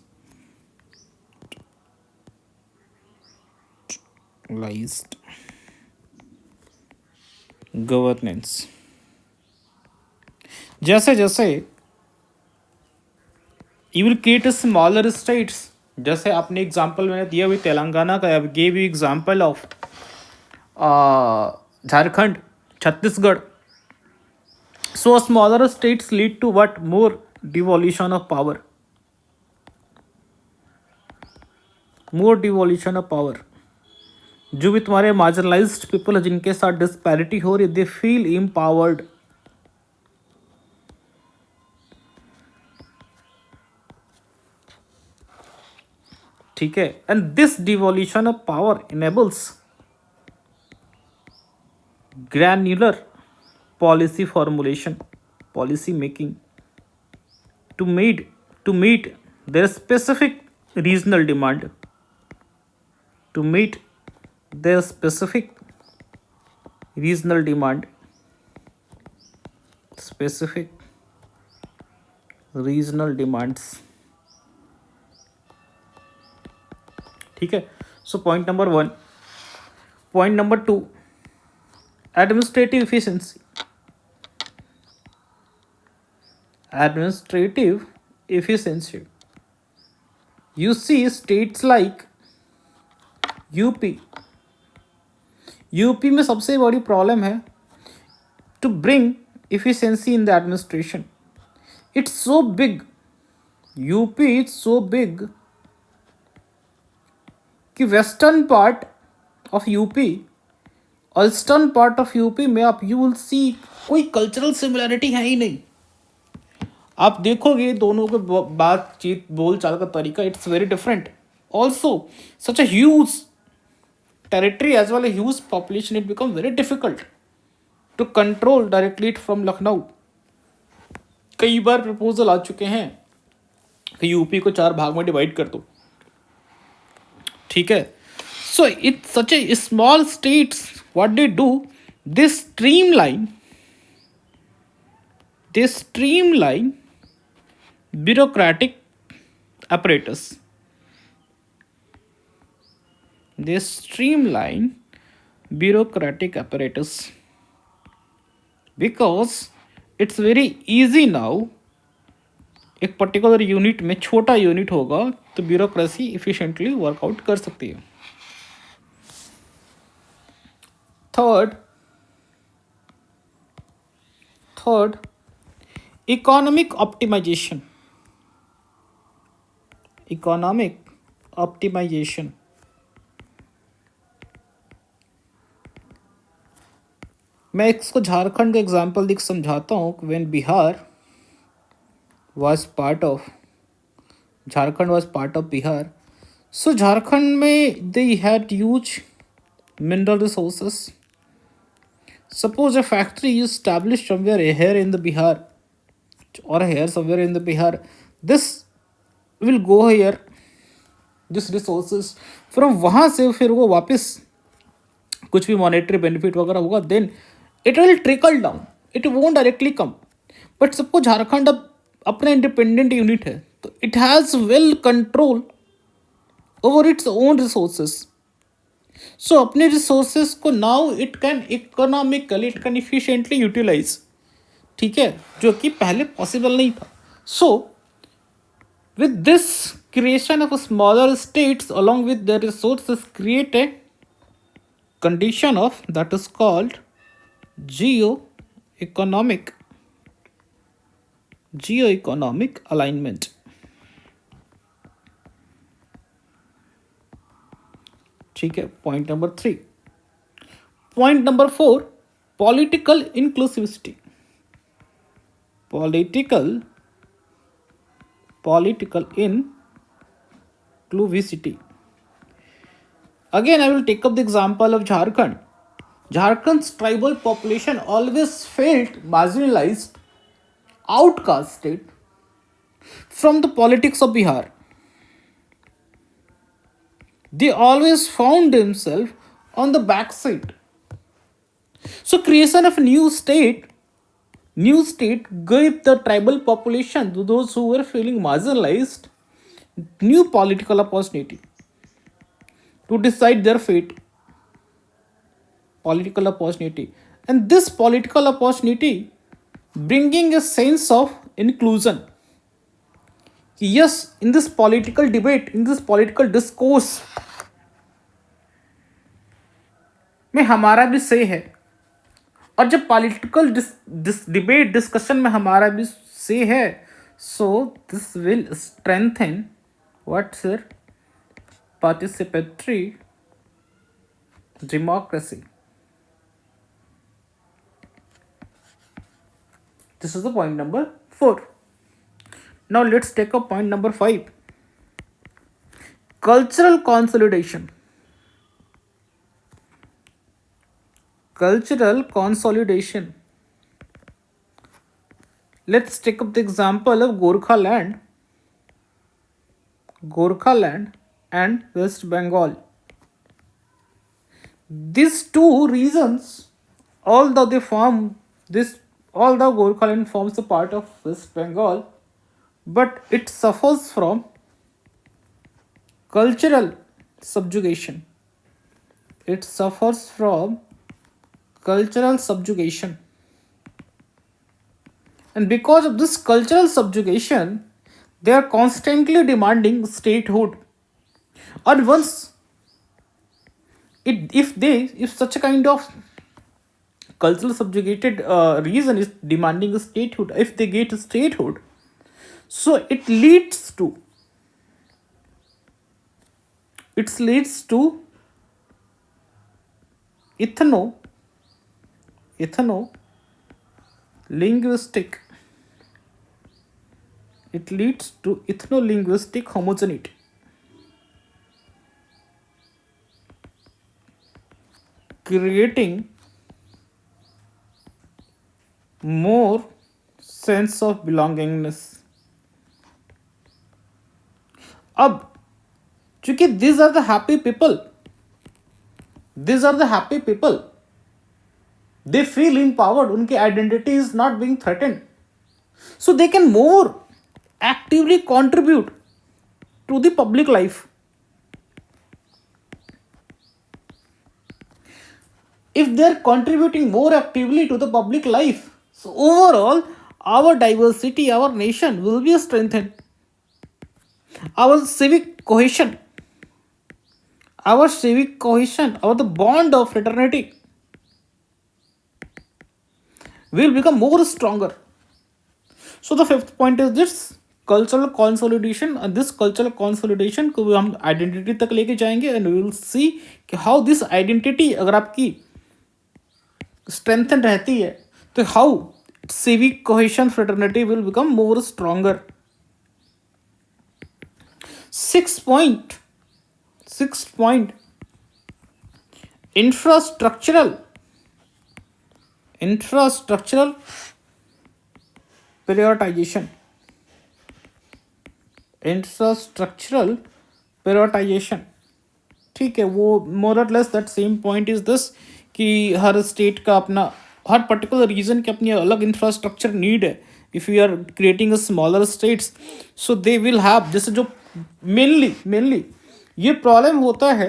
A: जैसे जैसे you will create smaller states, जैसे आपने एग्जाम्पल मैंने दिया हुई तेलंगाना का, I gave you example of Jharkhand, Chhattisgarh. So smaller states lead to what? More devolution of power. जो भी तुम्हारे मार्जिनलाइज्ड पीपल है जिनके साथ डिस्पैरिटी हो रही, दे फील एम्पावर्ड. ठीक है, and this devolution of power enables granular policy formulation, policy making to meet their specific regional demand, to meet their specific regional demands. ठीक है. So point number 1. Point number 2, administrative efficiency. You see states like UP में सबसे बड़ी problem है to bring efficiency in the administration. It's so big, UP is so big कि western part of UP और eastern part of UP में आप you will सी कोई cultural similarity है ही नहीं. आप देखोगे दोनों के बातचीत बोल चाल का तरीका, it's very different. Also such a huge territory as well a huge population, it become very difficult to control directly from Lucknow. कई बार प्रपोजल आ चुके हैं कि यूपी को 4 भाग में डिवाइड कर दो. ठीक है. So it such A small states what they do, this streamline bureaucratic apparatus. They streamline bureaucratic apparatus because it's very easy now. एक पर्टिकुलर यूनिट में छोटा यूनिट होगा तो ब्यूरोक्रेसी इफिशिएंटली वर्कआउट कर सकती है. Third economic optimization. मैं इसको झारखंड का एग्जांपल देख समझाता हूँ. When Bihar was part of Bihar. So Jharkhand में they had huge mineral resources. Suppose a factory is established somewhere here in the Bihar or here somewhere in the Bihar. This will go here, this resources. From वहाँ से फिर वो वापस कुछ भी monetary benefit वगैरह होगा, then it will trickle down. It won't directly come. But suppose Jharkhand अब अपना इंडिपेंडेंट यूनिट है तो it has well control over its own resources. So अपने रिसोर्सेस को now it can economically, it can efficiently utilise. ठीक है, जो कि पहले पॉसिबल नहीं था. So with this creation of smaller states along with the resources create a condition of that is called geo-economic alignment. ठीक है, point number 3. Point number 4, political inclusivity. Political inclusivity. Again, I will take up the example of Jharkhand. Jharkhand's tribal population always felt marginalized, outcasted from the politics of Bihar. They always found themselves on the backside. So creation of new state gave the tribal population, to those who were feeling marginalized, new political opportunity to decide their fate. Political opportunity. And this political opportunity bringing a sense of inclusion. Yes, in this political debate, in this political discourse में हमारा भी से है. और जब political debate discussion में हमारा भी से है, so this will strengthen what sir participatory democracy. This is the point number 4. Now let's take up point number 5. Cultural consolidation. Let's take up the example of Gorkha land and West Bengal. These two regions, although Gorkha land forms a part of West Bengal, but it suffers from cultural subjugation. And because of this cultural subjugation, they are constantly demanding statehood. And once if such a kind of cultural subjugated reason is demanding a statehood. If they get a statehood, so it leads to ethno ethno linguistic it leads to ethno-linguistic homogeneity, creating more sense of belongingness. अब चूंकि these are the happy people, they feel empowered, उनकी identity is not being threatened, so they can more actively contribute to the public life. If they are contributing more actively to the public life, so overall our diversity, our nation will be strengthened. Our civic cohesion, or the bond of fraternity will become more stronger. So the fifth point is this cultural consolidation, and this cultural consolidation को हम identity तक लेके जाएंगे, and we will see कि how this identity अगर आपकी strengthened रहती है तो how civic cohesion fraternity will become more stronger. Sixth point, infrastructural prioritization. ठीक है, वो मोर और less that same point is this कि हर स्टेट का अपना, हर पर्टिकुलर रीजन की अपनी अलग इंफ्रास्ट्रक्चर नीड है. If you are creating a smaller states, so they will have, जैसे जो मेनली ये प्रॉब्लम होता है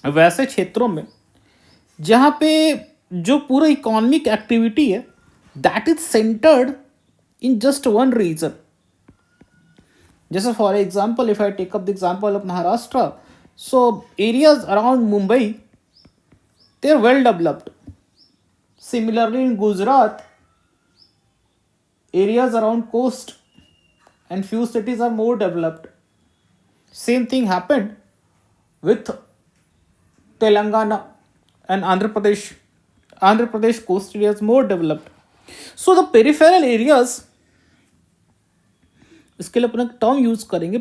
A: वैसे क्षेत्रों में जहाँ पे जो पूरा इकोनॉमिक एक्टिविटी है that is centred in just one region. जैसे for example, if I take up the example of Maharashtra, so areas around Mumbai, they are well developed. Similarly in Gujarat, areas around coast and few cities are more developed. Same thing happened with Telangana and Andhra Pradesh. Andhra Pradesh coast areas more developed. So the peripheral areas, इसके लिए अपना term use करेंगे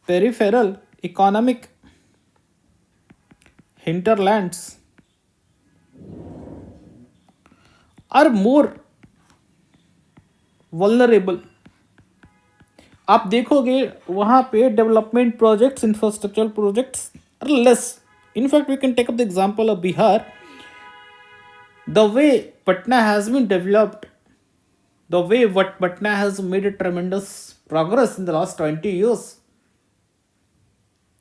A: peripheral economic hinterlands are more vulnerable. आप देखोगे वहां पे development projects, infrastructural projects are less. In fact we can take up the example of Bihar. The way Patna has been developed, the way what Patna has made a tremendous progress in the last 20 years,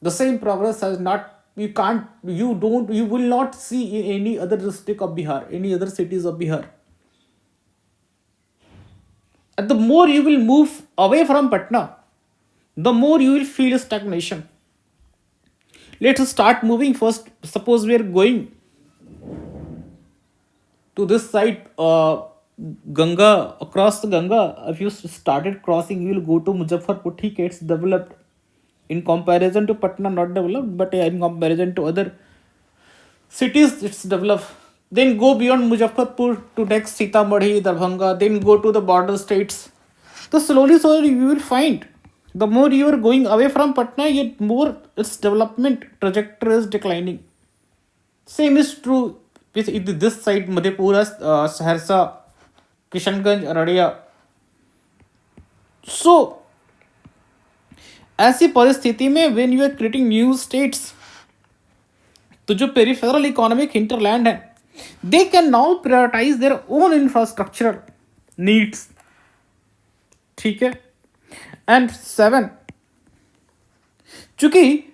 A: the same progress has not, you will not see in any other district of Bihar, any other cities of Bihar. And the more you will move away from Patna, the more you will feel stagnation. Let's start moving first. Suppose we are going to this side, Ganga, across the Ganga. If you started crossing, you will go to Muzaffarpur. Okay, it's developed. In comparison to Patna, not developed, but in comparison to other cities, it's developed. Then go beyond Muzaffarpur to next Sitamarhi, Darbhanga, then go to the border states. So slowly you will find the more you are going away from Patna, yet more its development trajectory is declining. Same is true with this side, Madhepura, Saharsa, Kishanganj, Araria. So ऐसी परिस्थिति में when you are creating new states, तो जो peripheral economic hinterland है they can now prioritize their own infrastructural needs. ठीक है. And 7, चूंकि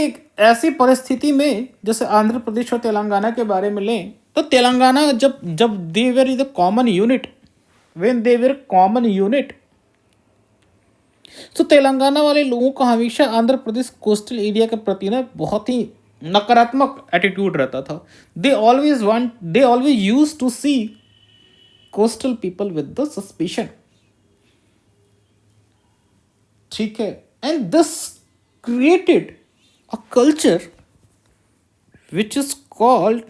A: एक ऐसी परिस्थिति में जैसे आंध्र प्रदेश और तेलंगाना के बारे में लें, तो तेलंगाना जब they were is a common unit, when they were common unit, so Telangana वाले लोगों का हमेशा आंध्र प्रदेश कोस्टल एरिया के प्रति ना बहुत ही नकारात्मक एटीट्यूड रहता था. They always use to see coastal people with the suspicion. ठीक है. And this created a culture which is called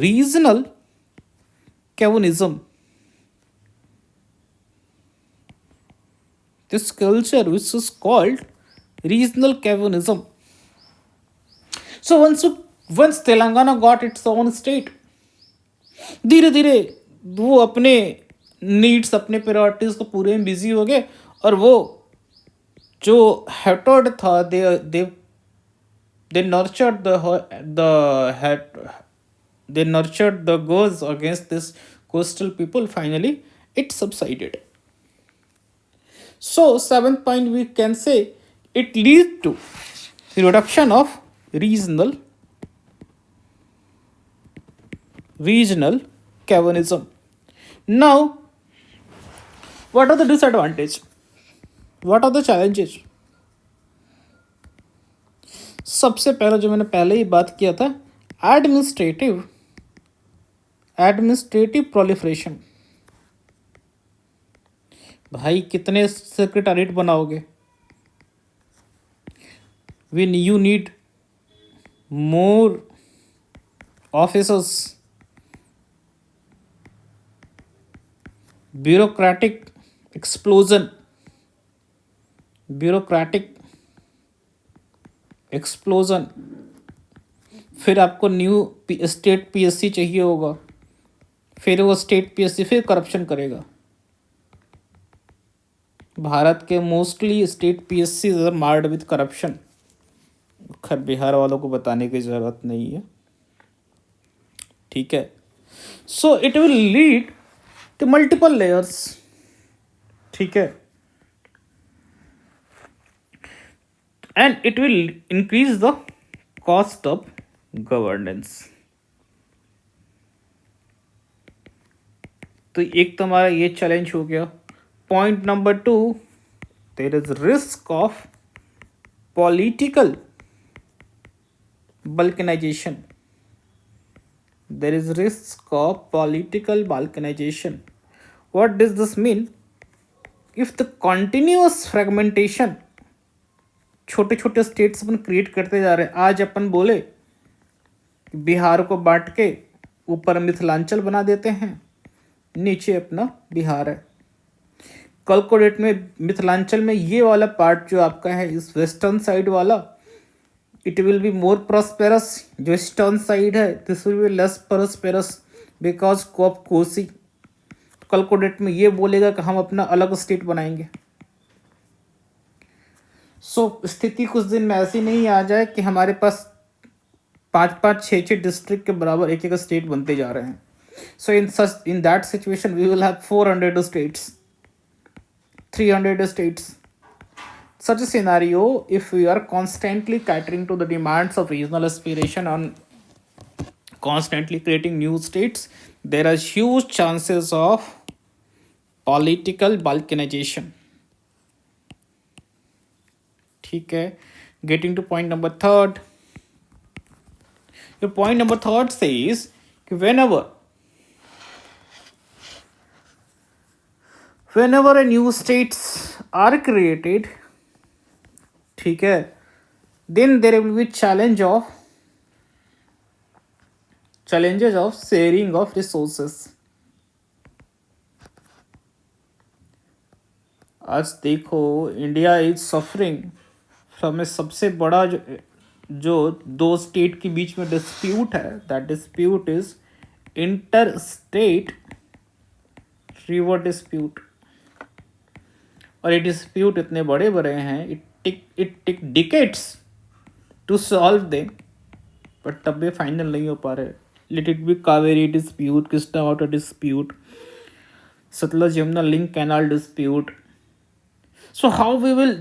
A: regional chauvinism. This culture which is called regional chauvinism. So once Telangana got its own state, धीरे धीरे वो अपने needs अपने priorities को पूरे में बिजी हो गए और वो जो हेटर्ड था they nurtured they nurtured the goals against this coastal people. Finally it subsided. So seventh point, we can say it leads to the reduction of regional chauvinism. Now what are the disadvantages, what are the challenges? सबसे पहला जो मैंने पहले ही बात किया था, administrative proliferation. भाई कितने सेक्रेटरीट बनाओगे? when you need more officers, bureaucratic explosion, फिर आपको न्यू स्टेट पीएससी चाहिए होगा, फिर वो स्टेट पीएससी फिर करप्शन करेगा. भारत के mostly state PSC are marred with corruption. खैर बिहार वालों को बताने की जरूरत नहीं है. ठीक है. So it will lead to multiple layers. ठीक है. And it will increase the cost of governance. तो एक तो हमारा ये चैलेंज हो गया. Point number 2, there is risk of political balkanization. There is risk of political balkanization. What does this mean? If the continuous fragmentation, छोटे छोटे states अपन create करते जा रहे हैं. आज अपन बोले बिहार को बांट के ऊपर मिथिलांचल बना देते हैं, नीचे अपना बिहार है. कल को डेट में मिथिलांचल में ये वाला पार्ट जो आपका है, इस वेस्टर्न साइड वाला, it will be more prosperous. जो ईस्टर्न साइड है, this will be less prosperous because of Kosi. कल को डेट में ये बोलेगा कि हम अपना अलग स्टेट बनाएंगे. सो स्थिति कुछ दिन में ऐसी नहीं आ जाए कि हमारे पास 5-5, 6-6 डिस्ट्रिक्ट के बराबर एक स्टेट बनते जा रहे हैं. So in that situation we will have 400 states, 300 states. Such a scenario, if we are constantly catering to the demands of regional aspiration and constantly creating new states, there are huge chances of political balkanization. ठीक है. Getting to point number 3. Your point number 3 says whenever a new states are created, ठीक है, then there will be challenges of sharing of resources. आज देखो India is suffering from सबसे बड़ा जो 2 state के बीच में डिस्प्यूट है. That dispute is inter state river dispute. और ये डिस्प्यूट इतने बड़े बड़े हैं, it took decades to solve them, but तब भी फाइनल नहीं हो पा रहे. Let it be Kaveri dispute, Krishna water dispute, Satluj Yamuna link canal dispute. So how we will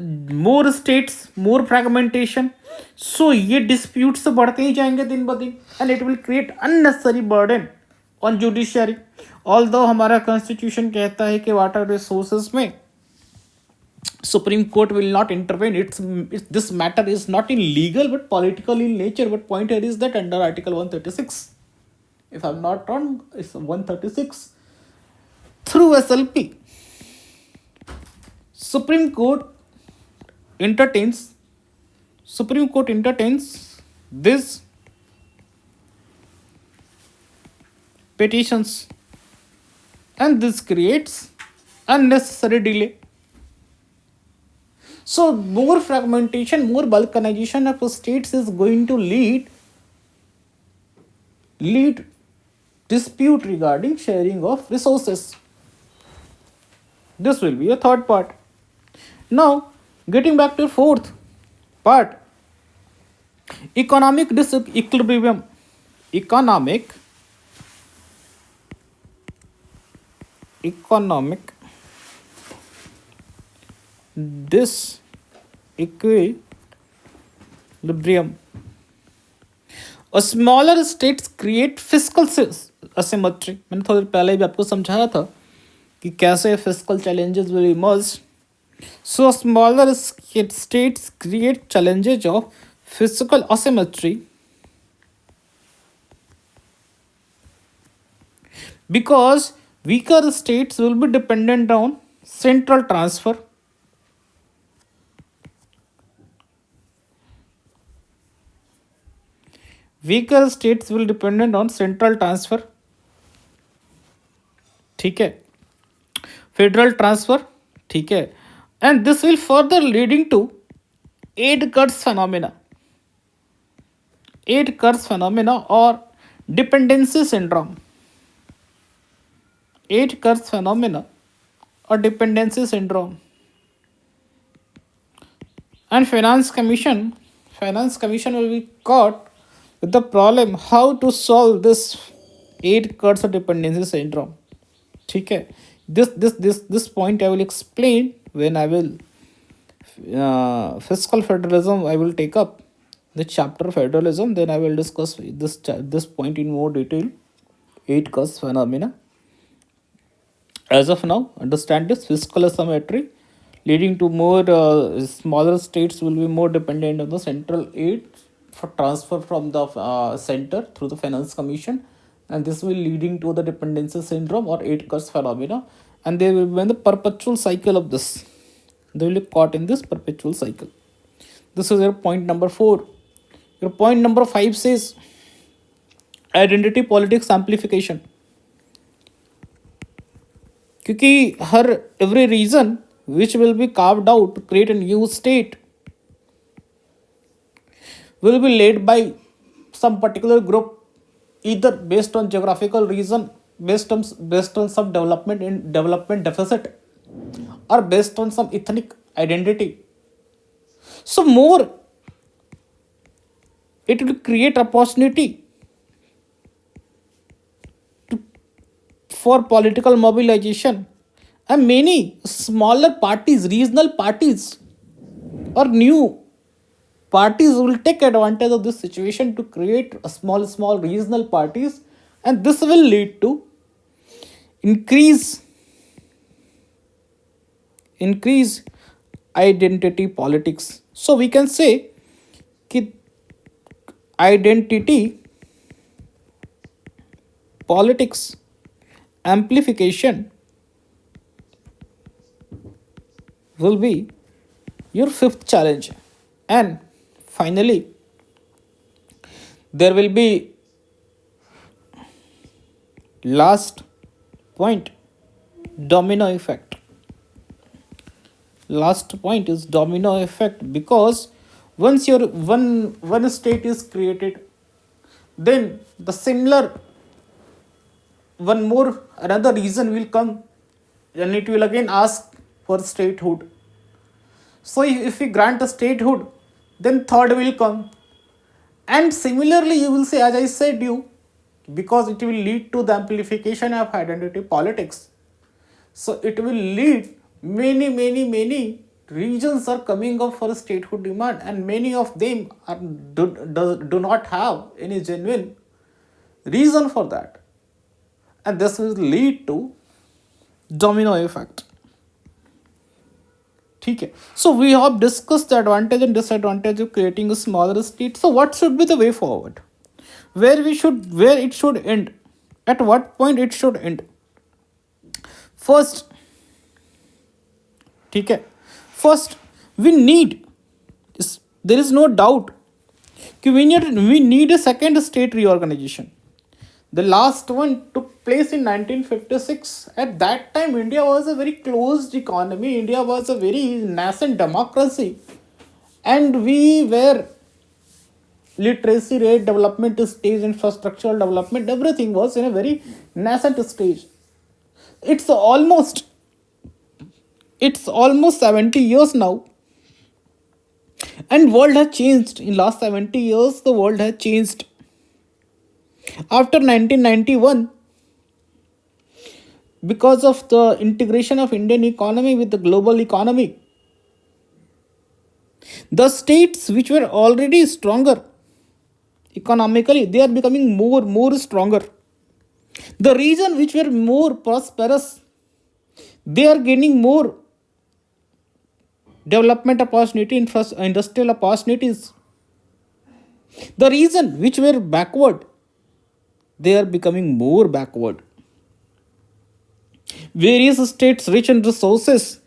A: more states, more fragmentation. So ये disputes तो बढ़ते ही जाएंगे दिन ब दिन, and it will create unnecessary burden on judiciary. Although हमारा constitution कहता है कि water resources में Supreme Court will not intervene. This matter is not in legal but political in nature. But point here is that under Article 136, if I'm not wrong, it's 136, through SLP, Supreme Court entertains Supreme Court entertains these petitions, and this creates unnecessary delay. So more fragmentation, more balkanization of states is going to lead dispute regarding sharing of resources. This will be a third part. Now, getting back to fourth part, economic disequilibrium. Economic disequilibrium. A smaller states create fiscal asymmetry. मैंने थोड़ी देर पहले भी आपको समझाया था कि कैसे fiscal challenges will emerge. So smaller states create challenges of fiscal asymmetry because weaker states will be dependent on central transfer. Weaker states will dependent on central transfer. ठीक है, फेडरल ट्रांसफर. ठीक है, and this will further leading to aid cuts phenomena or dependency syndrome. Aid cuts phenomena or dependency syndrome. And finance commission will be caught with the problem how to solve this aid cuts or dependency syndrome. ठीक है, this point I will explain when I will fiscal federalism. I will take up the chapter federalism, then I will discuss this point in more detail. Aid cuts phenomena. As of now, understand this fiscal asymmetry leading to more smaller states will be more dependent on the central aid for transfer from the center through the finance commission, and this will leading to the dependency syndrome or aid cuts phenomena, and they will be in the perpetual cycle of this. They will be caught in this perpetual cycle. This is your point number 4. Your point number 5 says identity politics amplification. क्योंकि हर every region which will be carved out to create a new state will be led by some particular group, either based on geographical region, based on some development deficit, or based on some ethnic identity. So more it will create opportunity for political mobilization, and many smaller parties, regional parties or new parties will take advantage of this situation to create a small regional parties, and this will lead to increase identity politics. So we can say that identity politics amplification will be your fifth challenge. And finally, there will be last point, domino effect. Last point is domino effect, because once your one state is created, then the similar another reason will come, and it will again ask for statehood. So if we grant a statehood, then third will come, and similarly you will say, as I said you, because it will lead to the amplification of identity politics, so it will lead many regions are coming up for a statehood demand, and many of them do not have any genuine reason for that, and this will lead to domino effect. ठीक है. So we have discussed the advantage and disadvantage of creating a smaller state. So what should be the way forward? Where it should end? At what point it should end? First, ठीक है. First, we need, there is no doubt कि we need a second state reorganization. The last one took place in 1956. At that time, India was a very closed economy. India was a very nascent democracy. And we were literacy rate, development stage, infrastructural development, everything was in a very nascent stage. It's almost it's almost 70 years now, and world has changed. In last 70 years the world has changed. After 1991, because of the integration of Indian economy with the global economy, the states which were already stronger economically, they are becoming more stronger. The region which were more prosperous, they are gaining more development opportunity, industrial opportunities. The region which were backward, they are becoming more backward. Various states rich in resources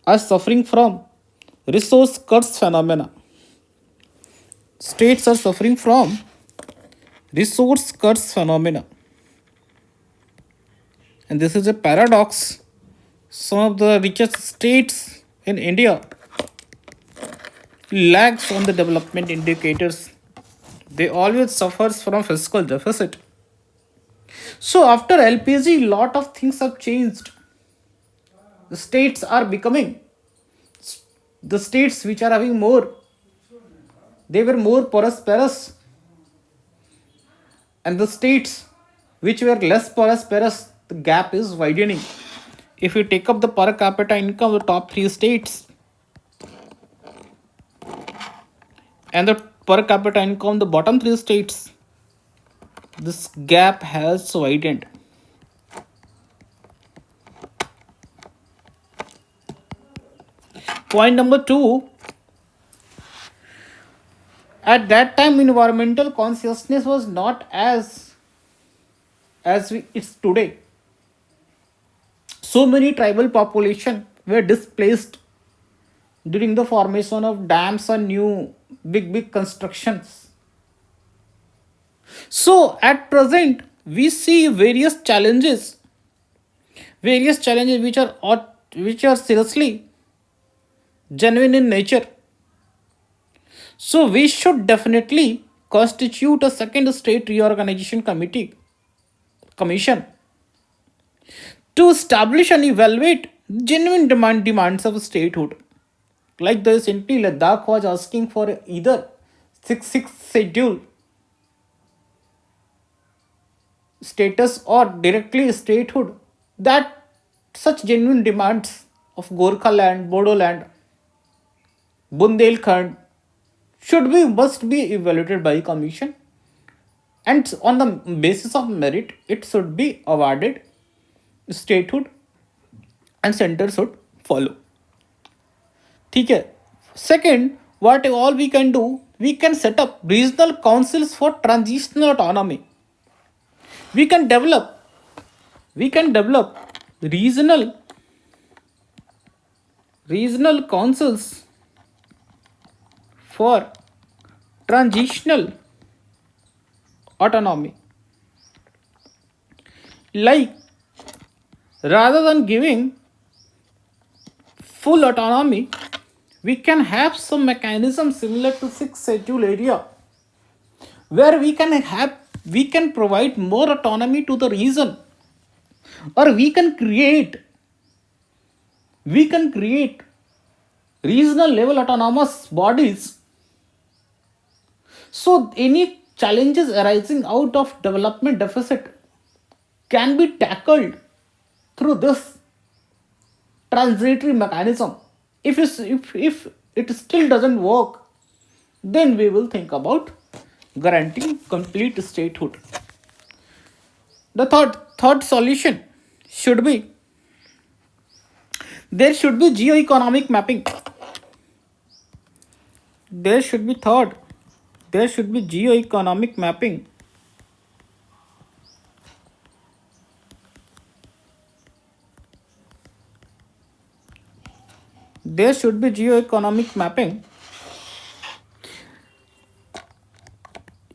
A: are suffering from resource curse phenomena. States are suffering from resource curse phenomena. And this is a paradox. Some of the richest states in India lags on the development indicators. They always suffers from fiscal deficit. So after LPG, lot of things have changed. The states are becoming, the states which are having more, they were more prosperous, and the states which were less prosperous, the gap is widening. If you take up the per capita income of the top 3 states and the per capita income, the bottom 3 states, this gap has widened. Point number 2, at that time environmental consciousness was not as it's today. So many tribal population were displaced during the formation of dams and new big constructions. So at present we see various challenges which are seriously genuine in nature. So we should definitely constitute a second state reorganization commission to establish and evaluate genuine demands of statehood. Like the recently Ladakh was asking for either sixth schedule status or directly statehood. That such genuine demands of Gorkha land, Bodo land, Bundelkhand must be evaluated by commission, and on the basis of merit it should be awarded statehood and center should follow. ठीक है. Second, what all we can do, we can set up regional councils for transitional autonomy. We can develop regional councils for transitional autonomy. Like, rather than giving full autonomy, we can have some mechanism similar to sixth schedule area, where we can provide more autonomy to the region, or we can create regional level autonomous bodies. So any challenges arising out of development deficit can be tackled through this transitory mechanism. If it still doesn't work, then we will think about guaranteeing complete statehood. The third solution should be There should be geo-economic mapping. There should be third. There should be geo-economic mapping. There should be geo-economic mapping.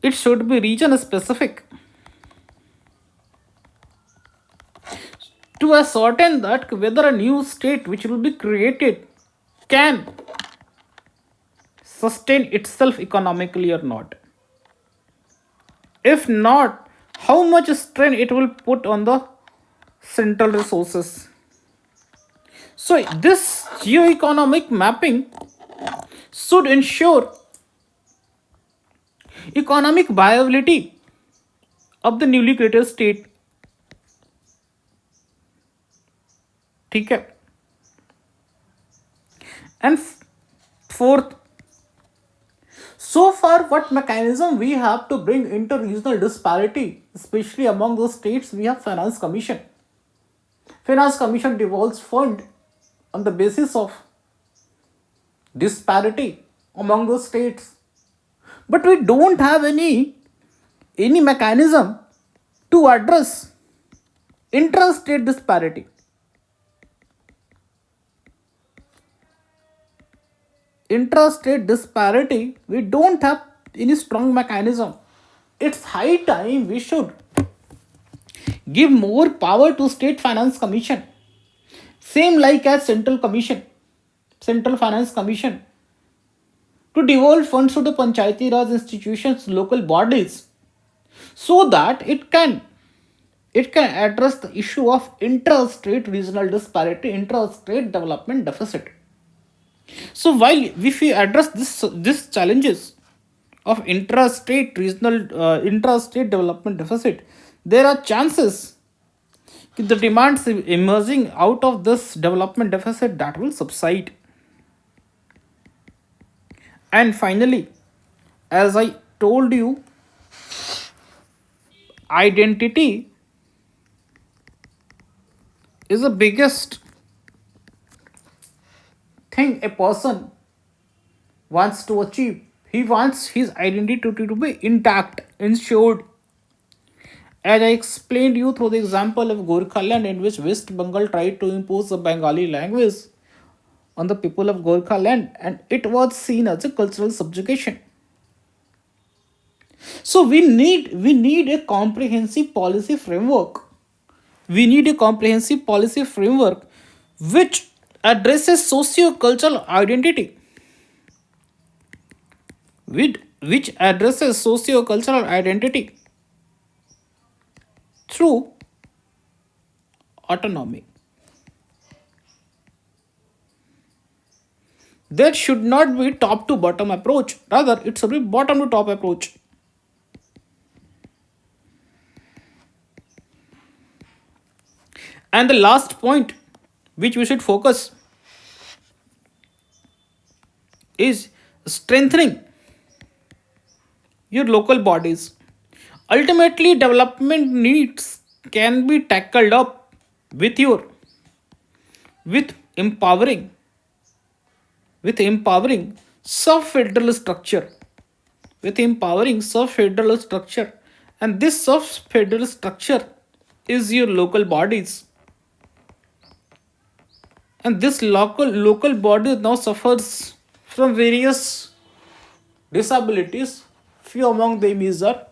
A: It should be region specific to ascertain that whether a new state which will be created can sustain itself economically or not. If not, how much strain it will put on the central resources. So this geo-economic mapping should ensure economic viability of the newly created state. ठीक है. And fourth, so far what mechanism we have to bring inter-regional disparity, especially among those states? We have finance commission. Finance commission devolves fund on the basis of disparity among those states, but we don't have any mechanism to address intra-state disparity. Intra-state disparity, we don't have any strong mechanism. It's high time we should give more power to state finance commission, same like as central finance commission, to devolve funds to the panchayati raj institutions, local bodies, so that it can address the issue of intra-state regional disparity, intra-state development deficit. So while if we address this challenges of intrastate development deficit, there are chances that the demands emerging out of this development deficit that will subside. And finally, as I told you, identity is the biggest thing a person wants to achieve. He wants his identity to be intact, ensured. As I explained you through the example of Gorkhaland, in which West Bengal tried to impose the Bengali language on the people of Gorkhaland, and it was seen as a cultural subjugation. So we need a comprehensive policy framework. We need a comprehensive policy framework which addresses socio-cultural identity, which addresses socio-cultural identity through autonomy. That should not be top to bottom approach, rather it should be bottom to top approach. And the last point which we should focus is strengthening your local bodies. Ultimately, development needs can be tackled up with your with empowering with empowering sub-federal structure, and this sub-federal structure is your local bodies. And this local body now suffers from various disabilities. Few among them is are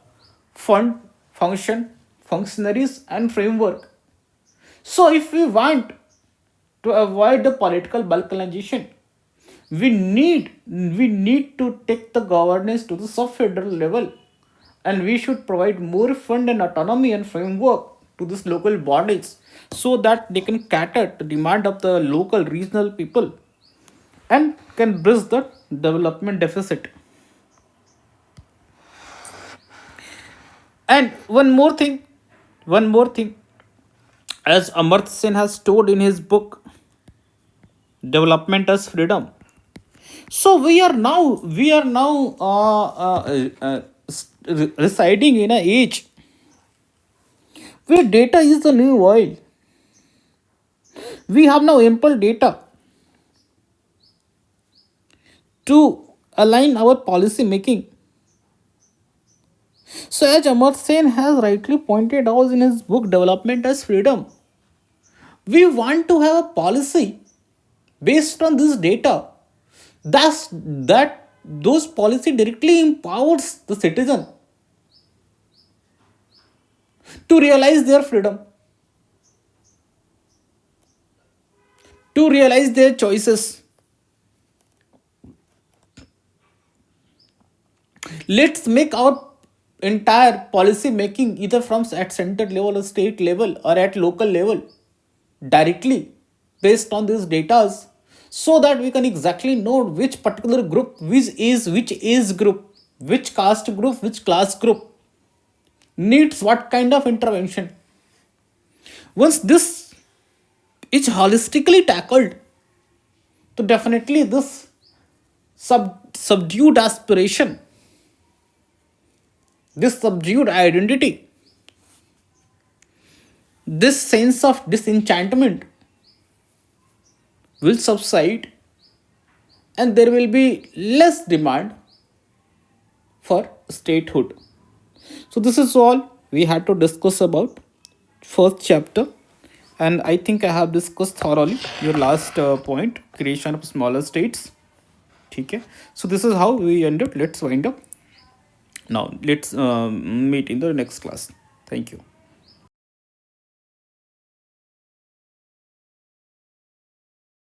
A: fund, function, functionaries, and framework. So if we want to avoid the political balkanization, we need to take the governance to the sub-federal level, and we should provide more fund and autonomy and framework to these local bodies, so that they can cater the demand of the local regional people and can bridge the development deficit. And one more thing, as Amartya Sen has told in his book Development as Freedom. So we are now residing in an age where data is the new oil. We have now ample data to align our policy making. So, as Amar Sen has rightly pointed out in his book Development as Freedom, we want to have a policy based on this data. That those policy directly empowers the citizen to realize their freedom, to realize their choices. Let's make our entire policy making either from at center level or state level or at local level directly based on these data, so that we can exactly know which particular group, which age group, which caste group, which class group needs what kind of intervention. Once this is holistically tackled, so definitely this subdued aspiration, this subdued identity, this sense of disenchantment will subside, and there will be less demand for statehood. So this is all we had to discuss about first chapter, and I think I have discussed thoroughly your last point, creation of smaller states. Okay, so this is how we end up. Let's wind up now. Let's meet in the next class. Thank you.